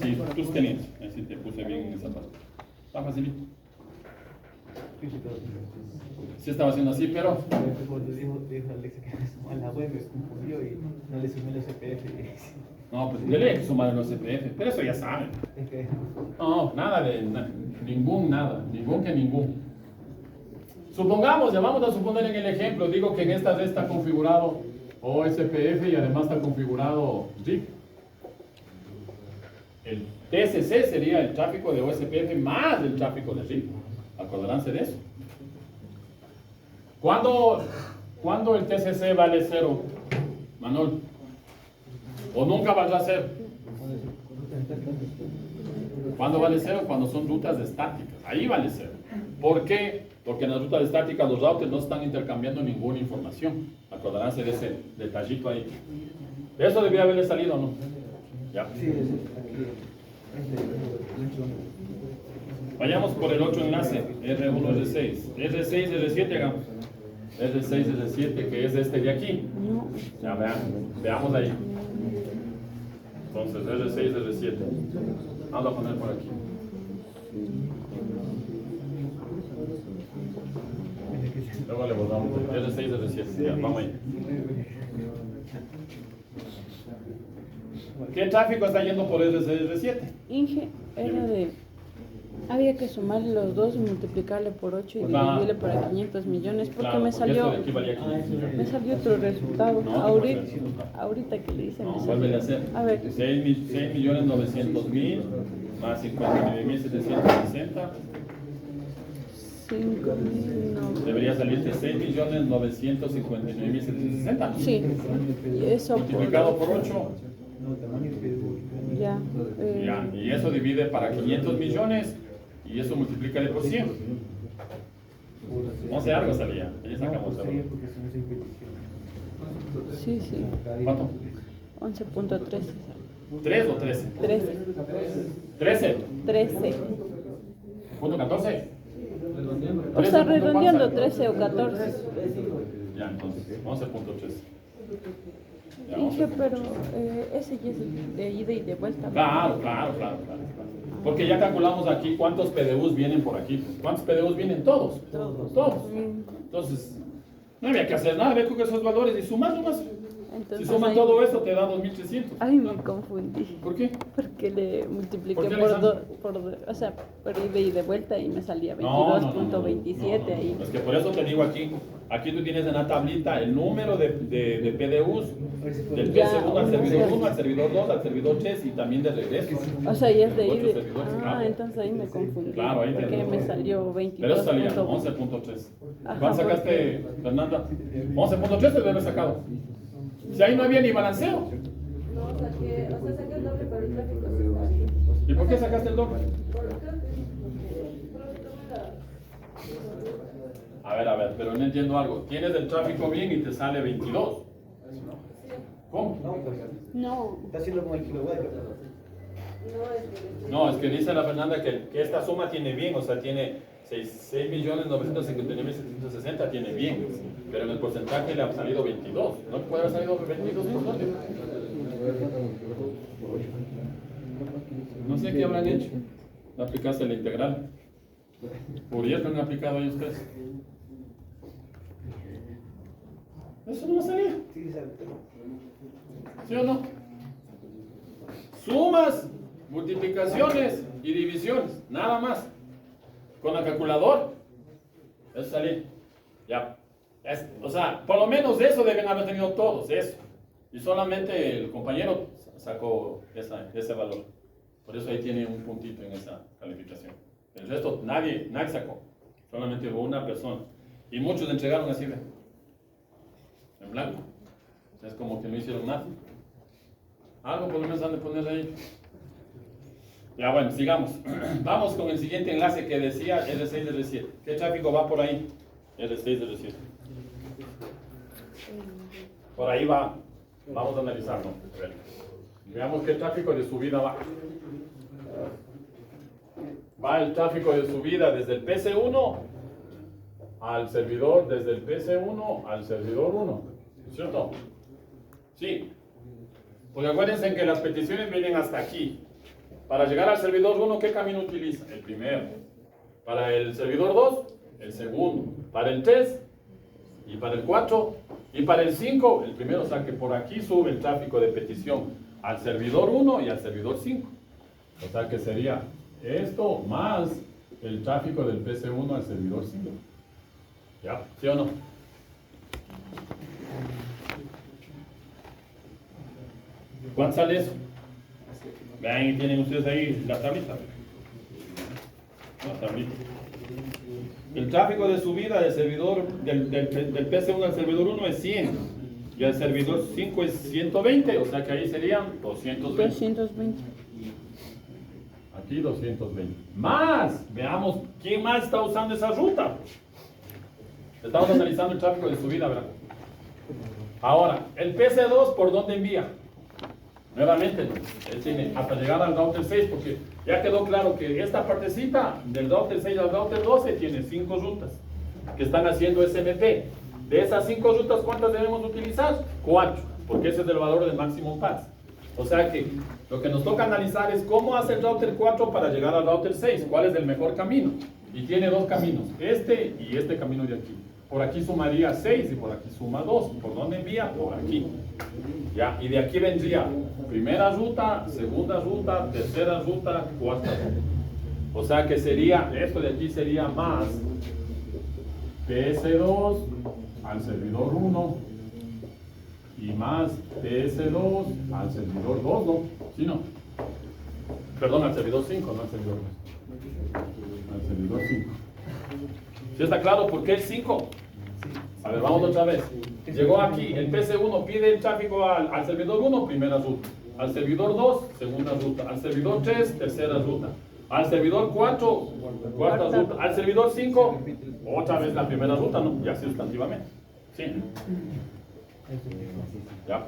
Sí, tú tenías. Así te puse bien en esa parte. Está facilito. Sí estaba haciendo así, pero Cuando dijo Alexa que me sumó en la web, me confundió y no le sumé los CPF. no, pues dele que sumar los CPF, pero eso ya saben. Es que No, nada de ningún, ningún que ningún. Supongamos, ya vamos a suponer en el ejemplo, digo que en esta red está configurado OSPF y además está configurado RIP. El TSC sería el tráfico de OSPF más el tráfico de RIP. Acordaránse de eso. ¿Cuándo el TCC vale 0, Manuel? ¿O nunca valdrá 0? ¿Cuándo vale 0? Cuando son rutas estáticas. Ahí vale 0. ¿Por qué? Porque en las rutas estáticas los routers no están intercambiando ninguna información. Acordaránse de ese detallito ahí. Eso debía haberle salido, ¿no? Ya. sí, es aquí. Vayamos por el otro enlace, R1, R6. R6, R7, hagamos. R6, R7, que es este de aquí. No. Ya veamos ahí. Entonces, R6, R7. Vamos a poner por aquí. Luego le volvamos. R6, R7. Ya, vamos ahí. ¿Qué tráfico está yendo por R6, R7? Inge era de. Había que sumarle los dos y multiplicarle por 8 y Claro. dividirle para 500 millones porque Claro, me porque salió. esto de aquí valía 500 millones. Me salió otro resultado. No, ahorita, no puede ser. ahorita que le hice No, me vuelve a salió. hacer. A ver, 6.900.000 más 59.760. 5.000, no. Debería salirte 6.959.760. Sí, y eso Multiplicado por 8. No, tamaño que ya. Ya, y eso divide para 500 millones y eso multiplícale por 100. 11 algo salía. Ahí sacamos no, algo. sería porque son 6 peticiones. Sí, sí. ¿Cuánto? 11.13. 3 o 13. 13. 13. 13. ¿Punto 14? O sea, 13.4 redondeando sale. 13 o 14. Ya, entonces, 11.3. Ya, Dije, 11.3. pero ese ya es de ida y de vuelta. ¿no? Claro. Porque ya calculamos aquí cuántos PDUs vienen por aquí. ¿Cuántos PDUs vienen? Todos. Todos. Entonces, no había que hacer nada, ve con esos valores y sumas. Entonces, Si suman ahí- todo eso, te da 2.300. Ahí me confundí. ¿Por qué? Porque le multipliqué ¿Por qué, por Alexandra? O sea, por ida y de vuelta y me salía No, 22.27 ahí. Es que por eso te digo aquí tú tienes en la tablita el número de PDUs del Ya, P2 al o servidor sea. 1, al servidor 2, al servidor 3 y también de regreso. O sea, ya es de Otros ida. servidores, Ah, claro. entonces ahí me confundí. Claro, ahí te porque me confundí. salió Pero eso salía 22.20. 11.3. Ajá, ¿Cuánto sacaste, Fernanda? 11.3 te debe haber sacado. Si ahí no había ni balanceo. No, saqué el doble, pero el tráfico sí está bien. ¿Y por qué sacaste el doble? Creo que A ver, pero no entiendo algo. Tienes el tráfico bien y te sale 22. ¿Cómo? No. Está haciendo como el kilowatt. No, es que dice la Fernanda que esta suma tiene bien, o sea, tiene 6.959.760, tiene bien, pero en el porcentaje le ha salido 22. ¿No puede haber salido 22 por dónde? No sé qué habrán hecho. ¿No aplicaste la integral? ¿Uriel que han aplicado ahí ustedes? Eso no va a salir. Sí, exacto. ¿Sí o no? Sumas, multiplicaciones y divisiones, nada más. Con la calculadora. Eso salí. Ya. O sea, por lo menos eso deben haber tenido todos, eso. Y solamente el compañero sacó ese valor. Por eso ahí tiene un puntito en esa calificación. El resto nadie sacó. Solamente hubo una persona. Y muchos entregaron así, ¿ve? En blanco. Es como que no hicieron nada. Algo por lo menos han de poner ahí. Ya bueno, sigamos. Vamos con el siguiente enlace que decía R6, R7. ¿Qué tráfico va por ahí? R6, R7. Por ahí va. Vamos a analizarlo. A ver. Veamos qué tráfico de subida va. Va el tráfico de subida desde el PC1 al servidor, desde el PC1 al servidor 1. ¿Cierto? Sí. Porque acuérdense que las peticiones vienen hasta aquí. Para llegar al servidor 1, ¿qué camino utiliza? El primero. Para el servidor 2, el segundo. Para el 3, y para el 4, y para el 5, el primero. O sea que por aquí sube el tráfico de petición al servidor 1 y al servidor 5. O sea que sería esto más el tráfico del PC1 al servidor 5. ¿Ya? ¿Sí o no? ¿Cuánto sale eso? Vean, tienen ustedes ahí la tablita. La tablita. El tráfico de subida del servidor del PC1 al servidor 1 es 100 y al servidor 5 es 120, o sea que ahí serían 220. 220. Aquí 220. Más, veamos quién más está usando esa ruta. Estamos analizando el tráfico de subida, ¿verdad? Ahora, el PC2, ¿por dónde envía? Nuevamente, él tiene hasta llegar al router 6, porque ya quedó claro que esta partecita del router 6 al router 12 tiene 5 rutas que están haciendo SMP. De esas 5 rutas, ¿cuántas debemos utilizar? 4, porque ese es el valor del maximum path. O sea que lo que nos toca analizar es cómo hace el router 4 para llegar al router 6, cuál es el mejor camino. Y tiene 2 caminos, este y este camino de aquí. Por aquí sumaría 6 y por aquí suma 2. ¿Por dónde envía? Por aquí. ¿Ya? Y de aquí vendría primera ruta, segunda ruta, tercera ruta, cuarta ruta. O sea que sería, esto de aquí sería más PS2 al servidor 1 y más PS2 al servidor 2, ¿no? ¿Sí, no? Perdón, al servidor 5, no al servidor 2. Al servidor 5. ¿Sí está claro por qué el 5? A ver, vamos otra vez. Llegó aquí, el PC1 pide el tráfico al servidor 1, primera ruta. Al servidor 2, segunda ruta. Al servidor 3, tercera ruta. Al servidor 4, cuarta ruta. Al servidor 5, otra vez la primera ruta, ¿no? Ya sustantivamente. ¿Sí? ¿Ya?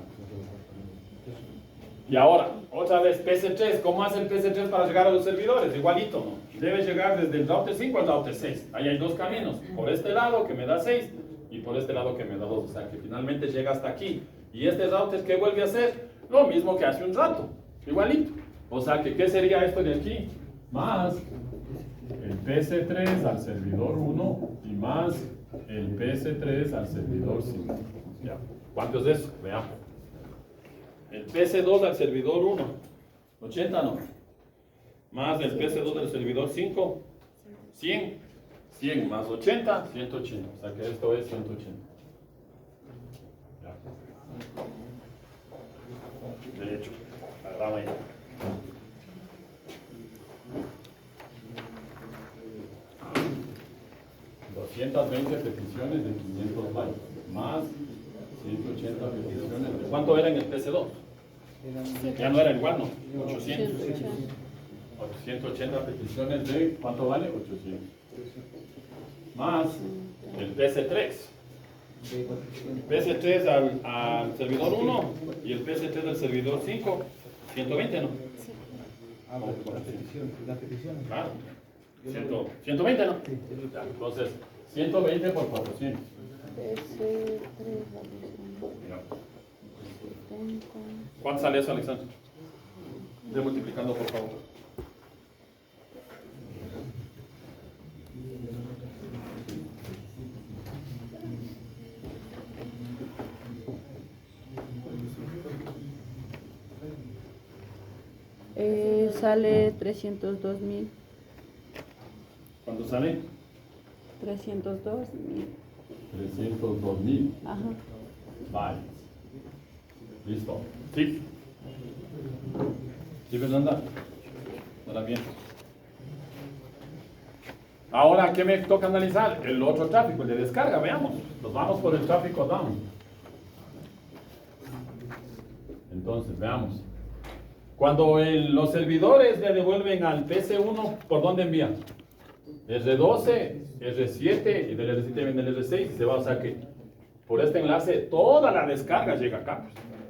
Y ahora, otra vez, PC3. ¿Cómo hace el PC3 para llegar a los servidores? Igualito, ¿no? Debe llegar desde el router 5 al router 6. Ahí hay 2 caminos. Por este lado, que me da 6, y por este lado, que me da 2. O sea, que finalmente llega hasta aquí. Y este router, ¿qué vuelve a hacer? Lo mismo que hace un rato. Igualito. O sea, que ¿qué sería esto de aquí? Más el PC3 al servidor 1 y más el PC3 al servidor 5. Ya. ¿Cuánto es eso? Veamos. El PC2 al servidor 1, 80 no. Más el PC2 del servidor 5, 100. 100 más 80, 180. O sea que esto es 180. Ya. De hecho, agarramos ahí. $220 peticiones de 500 bytes, más 180 peticiones. ¿De cuánto era en el PC2? Ya no era igual, ¿no? 800. 880 peticiones de, ¿cuánto vale? 800. Más el PC3. PC3 al servidor 1 y el PC3 al servidor 5, 120, ¿no? Ah, la petición. Claro. 120, ¿no? Ya, entonces, 120 por 400. Ya. ¿Cuánto sale eso, Alexander? De multiplicando, por favor. Sale 302.000. ¿Cuánto sale? 302.000. 302.000. Ajá. Vale. Listo. Sí. ¿Sí, Fernanda? Ahora bien. Ahora, ¿qué me toca analizar? El otro tráfico, el de descarga, veamos. Nos vamos por el tráfico down. Entonces, veamos. Cuando los servidores le devuelven al PC1, ¿por dónde envían? R12, R7 y del R7 viene el R6 y se va, o sea que por este enlace toda la descarga llega acá,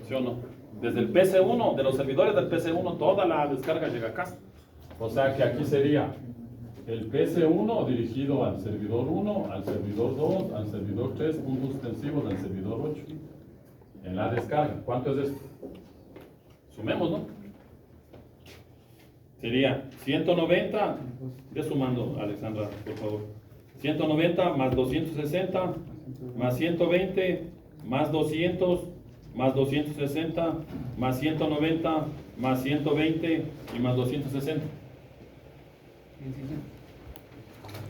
¿sí o no? Desde el PC1, de los servidores del PC1, toda la descarga llega acá. O sea que aquí sería el PC1 dirigido al servidor 1, al servidor 2, al servidor 3, puntos suspensivos al servidor 8. En la descarga, ¿cuánto es esto? Sumemos, ¿no? Sería 190, ve sumando, Alexandra, por favor. 190 más 260, más 120, más 200, más 260, más 190, más 120 y más 260.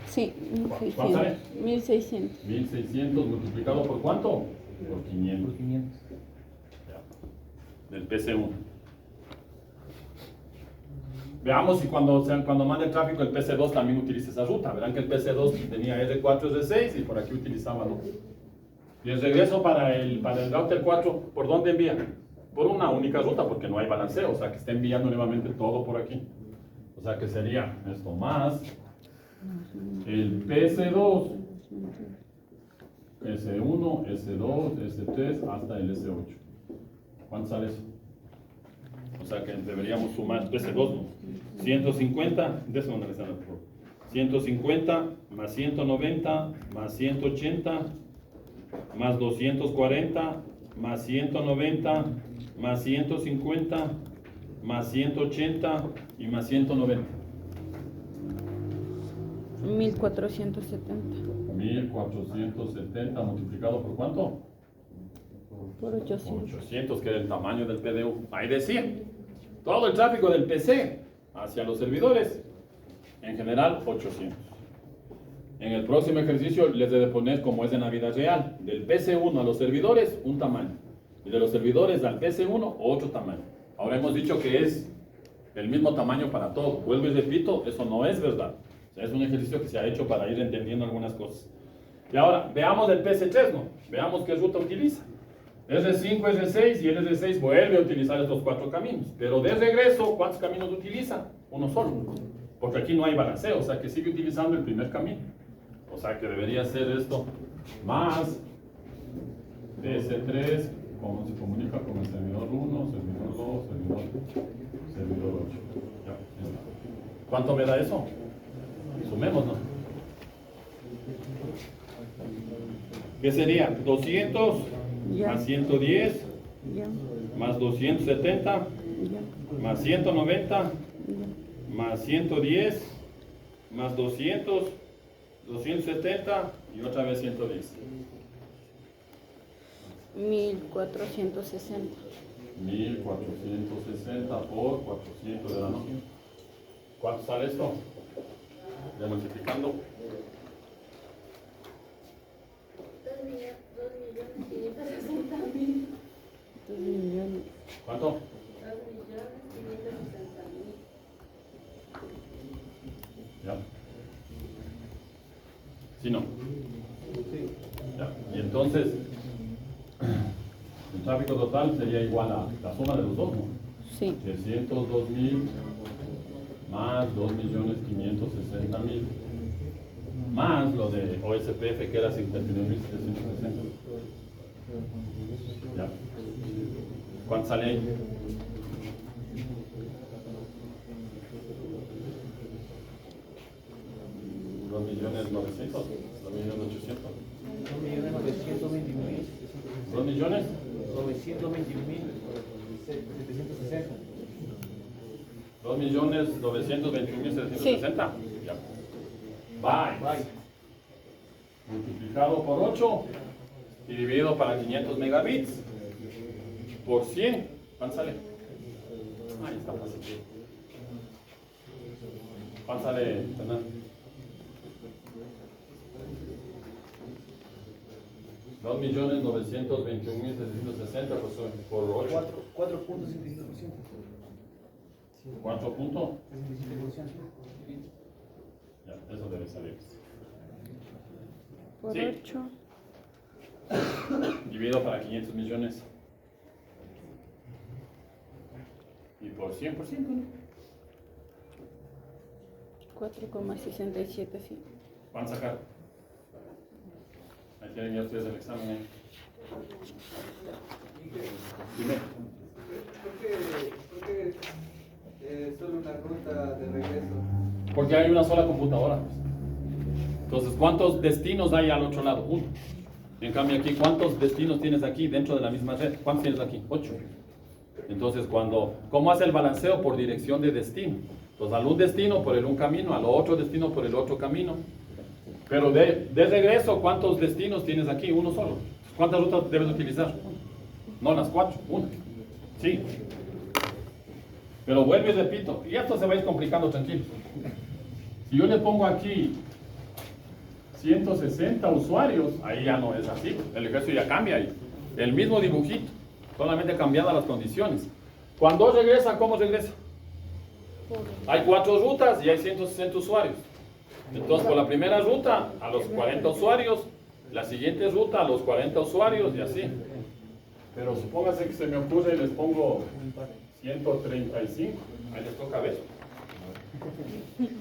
Sí, ¿Cuánto sale? 1600. 1600 multiplicado por ¿cuánto? Por 500. Por 500. Ya. Del PC1. Veamos si cuando manda el tráfico el PC2 también utiliza esa ruta. Verán que el PC2 tenía R4, R6 y por aquí utilizaba 2. Y el regreso para el router 4, ¿por dónde envía? Por una única ruta porque no hay balanceo, o sea que está enviando nuevamente todo por aquí. O sea que sería esto más el PC2, S1, S2, S3 hasta el S8. ¿Cuánto sale eso? O sea que deberíamos sumar PC2, ¿no? 150, décimo una vez, por favor. 150 más 190 más 180 más 240 más 190 más 150 más 180 y más 190. 1470. 1470 multiplicado por ¿cuánto? Por 800. 800, que era el tamaño del PDU. Ahí decía, todo el tráfico del PC hacia los servidores, en general 800. En el próximo ejercicio les he de poner como es en la vida real, del PC1 a los servidores, un tamaño, y de los servidores al PC1, otro tamaño. Ahora hemos dicho que es el mismo tamaño para todo. Vuelvo y repito, eso no es verdad. O sea, es un ejercicio que se ha hecho para ir entendiendo algunas cosas. Y ahora, veamos el PC3, ¿no? Veamos qué ruta utiliza. R5, R6 y el R6 vuelve a utilizar estos 4 caminos. Pero de regreso, ¿cuántos caminos utiliza? Uno solo. Porque aquí no hay balanceo, o sea que sigue utilizando el primer camino. O sea que debería ser esto más DS3, cómo se comunica con el servidor 1, servidor 2, servidor 8. Ya, ¿cuánto me da eso? Sumemos, ¿no? ¿Qué sería? 200 Ya. más 110 Ya, más 270 ya, más 190 ya. más 110 más 200, 270 y otra vez 110. 1460. 1460 por 400 de la noche. ¿Cuánto sale esto? Ya multiplicando. 2.560.000. 2 millones. ¿Cuánto? 2.560.000. Ya. ¿Sí no? Ya. Y entonces, el tráfico total sería igual a la suma de los dos, ¿no? Sí. 302.000 más 2.560.000 más lo de OSPF que era 59.760. Ya. ¿Cuánto sale ahí? $2.900.000, 2.800.000. 2.921.760. 2 millones 921.760. 2.921.760. Ya. Bytes. Multiplicado por 8 y dividido para 500 megabits por 100. ¿Cuánto sale? Ahí está fácil. ¿Cuánto sale, Fernando? 2.921.760 pues, por 8. 4.75%. 4 puntos. 65%. Ya, eso debe salir. Por Sí. 8. Dividido para 500 millones. Y por 100%, ¿no? 4,67, sí. Van a sacar. Ahí tienen ya ustedes el examen ahí. Dime. ¿Por qué solo una ruta de regreso? Porque hay una sola computadora. Pues. Entonces, ¿cuántos destinos hay al otro lado? Uno. En cambio aquí, ¿cuántos destinos tienes aquí dentro de la misma red? ¿Cuántos tienes aquí? 8. Entonces, ¿cómo hace el balanceo? Por dirección de destino. Entonces, al un destino por el un camino, al otro destino por el otro camino. Pero de regreso, ¿cuántos destinos tienes aquí? Uno solo. ¿Cuántas rutas debes utilizar? No las 4, una. Sí. Pero vuelvo y repito, y esto se va a ir complicando, tranquilo. Si yo le pongo aquí 160 usuarios, ahí ya no es así. El ejercicio ya cambia ahí. El mismo dibujito, solamente cambiadas las condiciones. Cuando regresa, ¿cómo regresa? Hay 4 rutas y hay 160 usuarios. Entonces, por la primera ruta, a los 40 usuarios, la siguiente ruta, a los 40 usuarios y así. Pero supóngase que se me ocurre y les pongo 135, ahí les toca ver.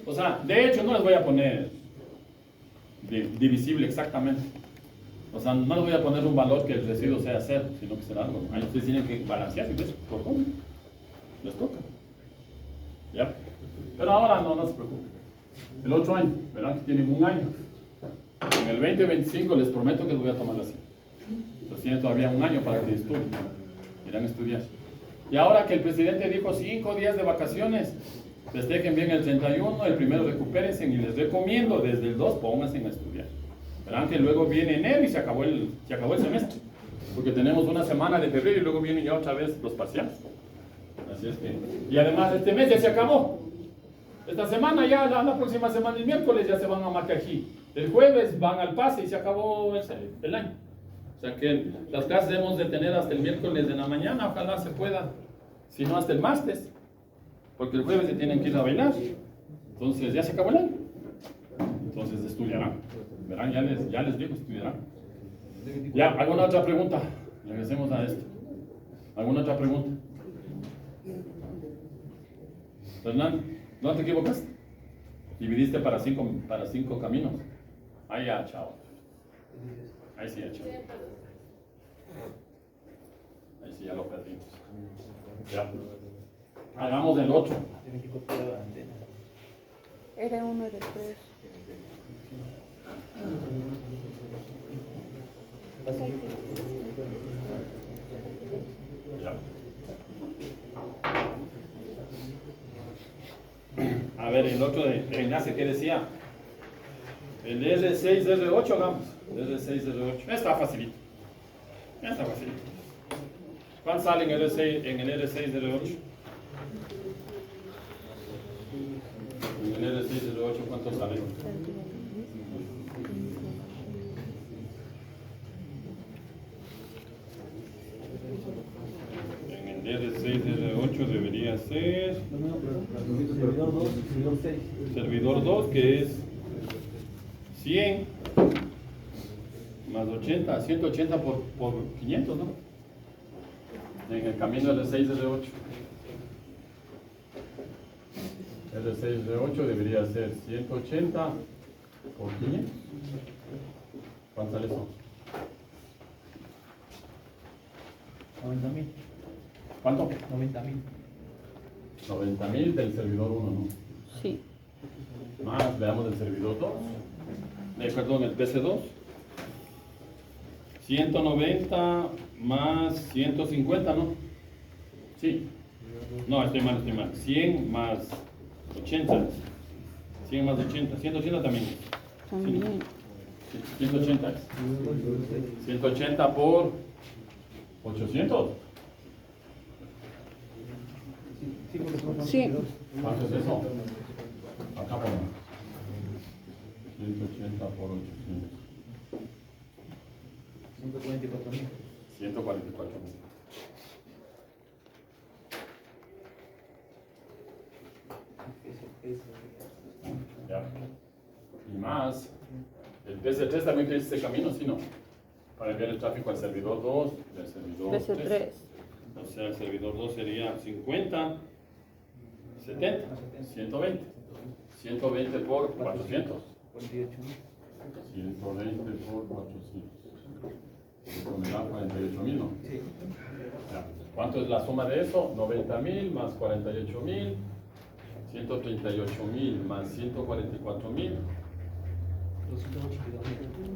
O sea, de hecho, no les voy a poner divisible exactamente. O sea, no les voy a poner un valor que el residuo sea 0, sino que será algo. Ahí ustedes tienen que balancear, ¿sí? Por cómo les toca. ¿Ya? Pero ahora no se preocupen. El otro año, verán que tienen un año. En el 2025 les prometo que les voy a tomar así. Entonces tienen todavía un año para que estudien. Irán a estudiar. Y ahora que el presidente dijo 5 días de vacaciones, festejen bien el 31, el primero recupérense y les recomiendo desde el 2 pónganse a estudiar. Verán que luego viene enero y se acabó el semestre. Porque tenemos una semana de febrero y luego vienen ya otra vez los parciales. Así es que, y además este mes ya se acabó. Esta semana ya, la próxima semana, el miércoles ya se van a Macají. El jueves van al pase y se acabó el año. O sea que las clases debemos de tener hasta el miércoles de la mañana, ojalá se pueda. Si no, hasta el martes. Porque el jueves se tienen que ir a bailar. Entonces ya se acabó el año. Entonces estudiarán. Verán, ya les digo, estudiarán. Ya, ¿alguna otra pregunta? Regresemos a esto. ¿Alguna otra pregunta? Fernando, ¿no te equivocaste? Dividiste para cinco caminos. Ahí ya, chao. Ahí sí ya, chao. Ahí sí ya lo perdimos. Ya. Hagamos el otro. Tienen que copiar la antena. Era uno de 3. Ya. A ver, el otro de enlace, ¿qué decía? El R6, R8, hagamos. R6, R8. Está facilito. Está facilito. ¿Cuántos salen en el R6, R8? En el R6, R8, ¿cuántos salen? En el R6, R8 debería ser Servidor 2, servidor 6. servidor 2, que es 100 más 80, 180 por 500, ¿no? En el camino R6, R8. R6, R8 debería ser 180 por 500. ¿Cuánto sale eso? 90.000. ¿Cuánto? 90.000. 90.000 del servidor 1, ¿no? Sí. Más, veamos el servidor 2. Perdón, el PC2. 190 más 150, ¿no? Sí. No, estoy mal. 100 más 80. 100 más 80. 180 también. También. Sí, 180 es. 180 por 800. Sí. ¿Cuánto es eso? Acá pongo. 180 por 800. 144.000. 144. Ya. Y más, el PC3 también tiene ese camino, ¿sí no? Para enviar el tráfico al servidor 2 y al servidor 3. PC3. O sea, sea, el servidor 2 sería 50, 70, 120. 120 por 400. 48.000. 120 por 400. Esto me da 48.000, ¿no? Sí. Ya. ¿Cuánto es la suma de eso? 90.000 más 48.000, 138.000 más 144.000,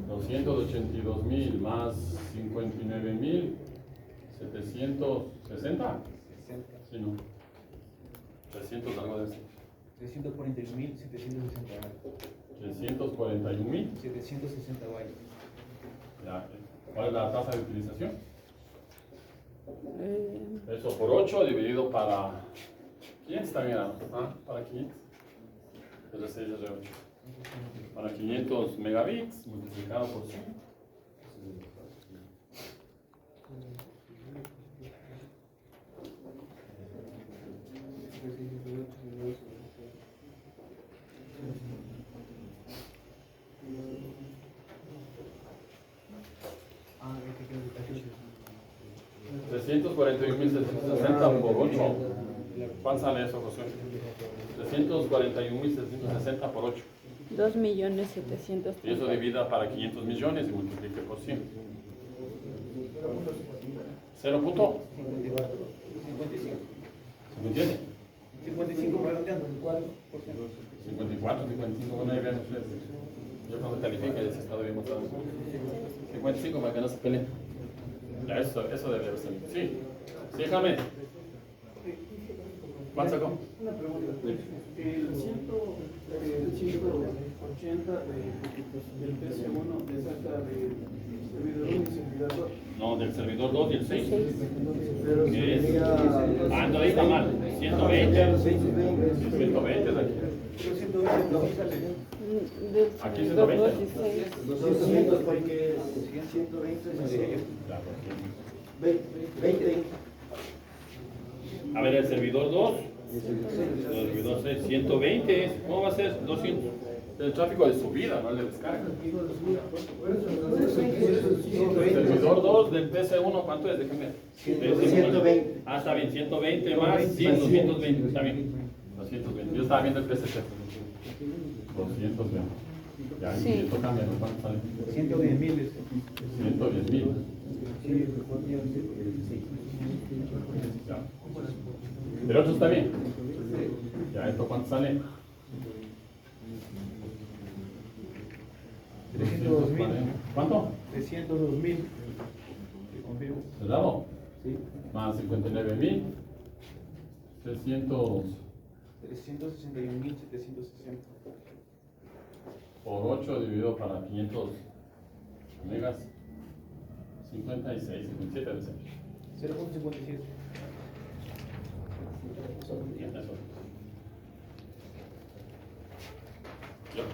282.000 más 59.760. Sí, ¿no? 300 algo de eso. 341.760 341.000. 760 bytes. Ya. ¿Cuál es la tasa de utilización? Eh, Eso por 8 dividido para 500 también, ¿no? Para 500. Es de 6 de 8. Para 500 megabits multiplicado por 100. Ah, que creo que está aquí. 341.760 por 8. ¿Cuánto sale eso, José? 341.760 por 8. 2.700.000. Y eso divida para 500 millones y multiplique por 100. 0 punto. 55. ¿Me entiende? 55 redondeando. 54, 55, bueno, ahí ven ustedes. Yo cuando califique ese estado bien mostrado. 55 para que no se peleen. Ya, eso debe ser. Sí, sí, déjame. ¿Cuánto sacó? Una pregunta. El 180 del PC1 le saca del servidor 1 y servidor 2. No, del servidor 2 y el 6. Pero ¿Qué es? sería Ah, no, ahí está mal. 120. 120 es aquí. Pero 120 no sale. Del Aquí servidor 120. 2 y 6. 200 porque 120 Claro, veinte. a ver, el servidor 2. El servidor 6, 120 es. ¿Cómo va a ser? 200. El tráfico de subida, no el de descarga. El servidor 2 del PC1, ¿cuánto es? Déjenme. 120. Ah, está bien, 120 más 100, 220. Está bien. 220. Yo estaba viendo el PC. 220. Ya, Sí. esto cambia, ¿no? ¿Cuánto sale? 110.000. 110.000. Ya. ¿El otro está bien? Ya, ¿esto cuánto sale? 302.000. ¿Cuánto? 302.000. Confirmo. ¿Verdad? Sí. Más 59.000. 300 361.760. por 8 dividido para 500 megas. 56, 57 debe ser. 0.57. Eso. Yo.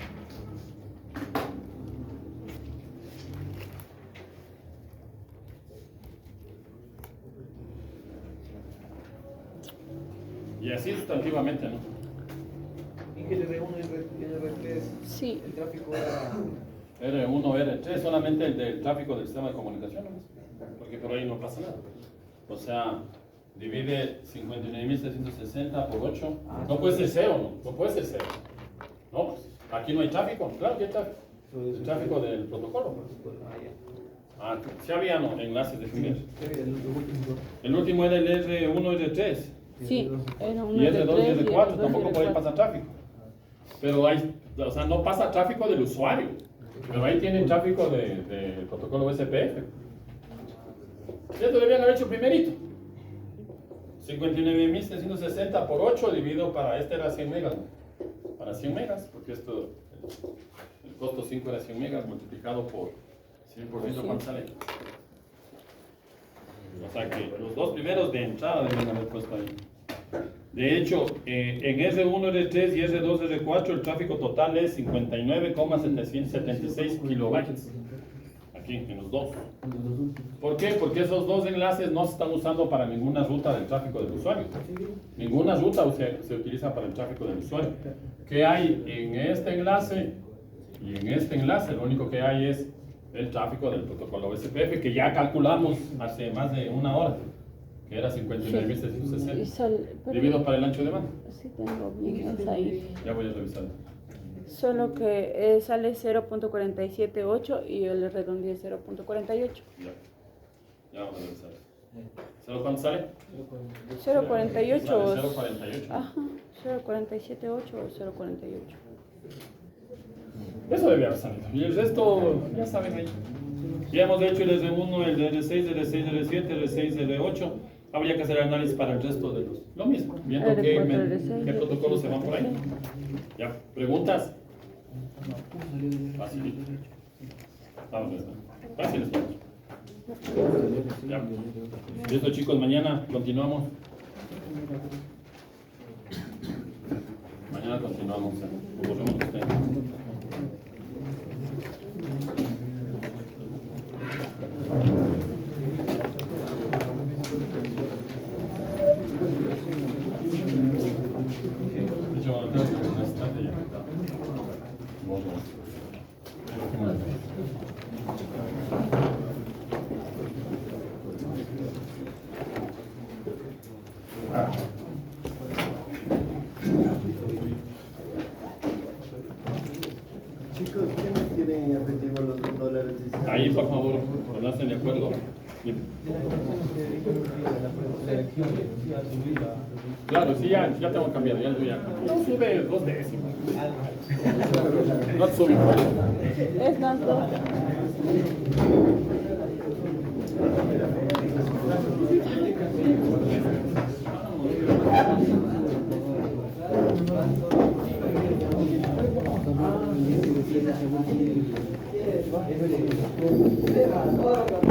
Y así sustantivamente, ¿no? En GLR1 y GLR3 Sí. el tráfico era R1, R3, solamente el del tráfico del sistema de comunicación, ¿no? Porque por ahí no pasa nada. O sea, divide 59.660 por 8. No puede ser 0, ¿no? No puede ser 0. No, pues, aquí no hay tráfico, claro que hay tráfico. El tráfico del protocolo. Ah, sí había, ¿no? Enlaces definidos. El último era el R1, R3. Sí, era uno Y de R2 y 3 R4 tampoco puede pasar tráfico. Pero hay, o sea, no pasa tráfico del usuario. Pero ahí tienen tráfico del protocolo SPF. Esto debían haber hecho primerito. 59.660 por 8 dividido para este era 100 megas. ¿No? Para 100 megas, porque esto, el costo 5 era 100 megas multiplicado por 100%, ¿cuánto sale? O sea que los dos primeros de entrada deben haber puesto ahí. De hecho, en R1, R3 y R2, R4 el tráfico total es 59,776 kilobytes. Aquí, en los dos. ¿Por qué? Porque esos dos enlaces no se están usando para ninguna ruta del tráfico del usuario. Ninguna ruta se utiliza para el tráfico del usuario. ¿Qué hay en este enlace? Y en este enlace lo único que hay es el tráfico del protocolo SPF, que ya calculamos hace más de una hora, que era 59.660. Y pero Dividido para el ancho de banda. sí tengo bien, es ahí. Ya voy a revisar. Solo que sale 0.478 y yo le redondeé 0.48. Ya vamos a revisar. ¿Sabes cuánto sale? 0.48 Sale o 0.48. ajá, 0.478 o 0.48. Eso debe haber salido. Y el resto, ya saben ahí. Ya hemos hecho el R1, el R6, el R6, el R7, el R6, el R8. Habría que hacer análisis para el resto de los. Lo mismo, viendo R4, qué R6, qué protocolos se van por ahí. R7. ¿Ya? ¿Preguntas? Facilito. Vamos a ver. Fáciles todos. Ya. Listo, chicos, mañana continuamos. Mañana continuamos. Volvemos a ustedes. De hecho, bueno, creo que no está de ya. Chicos, ¿quiénes tienen efectivo los $2? Ahí, por favor, pónganse de acuerdo. Bien. Claro, sí, ya tengo cambiado, ya. No sube 2 décimas. No sube. Es tanto. Ahora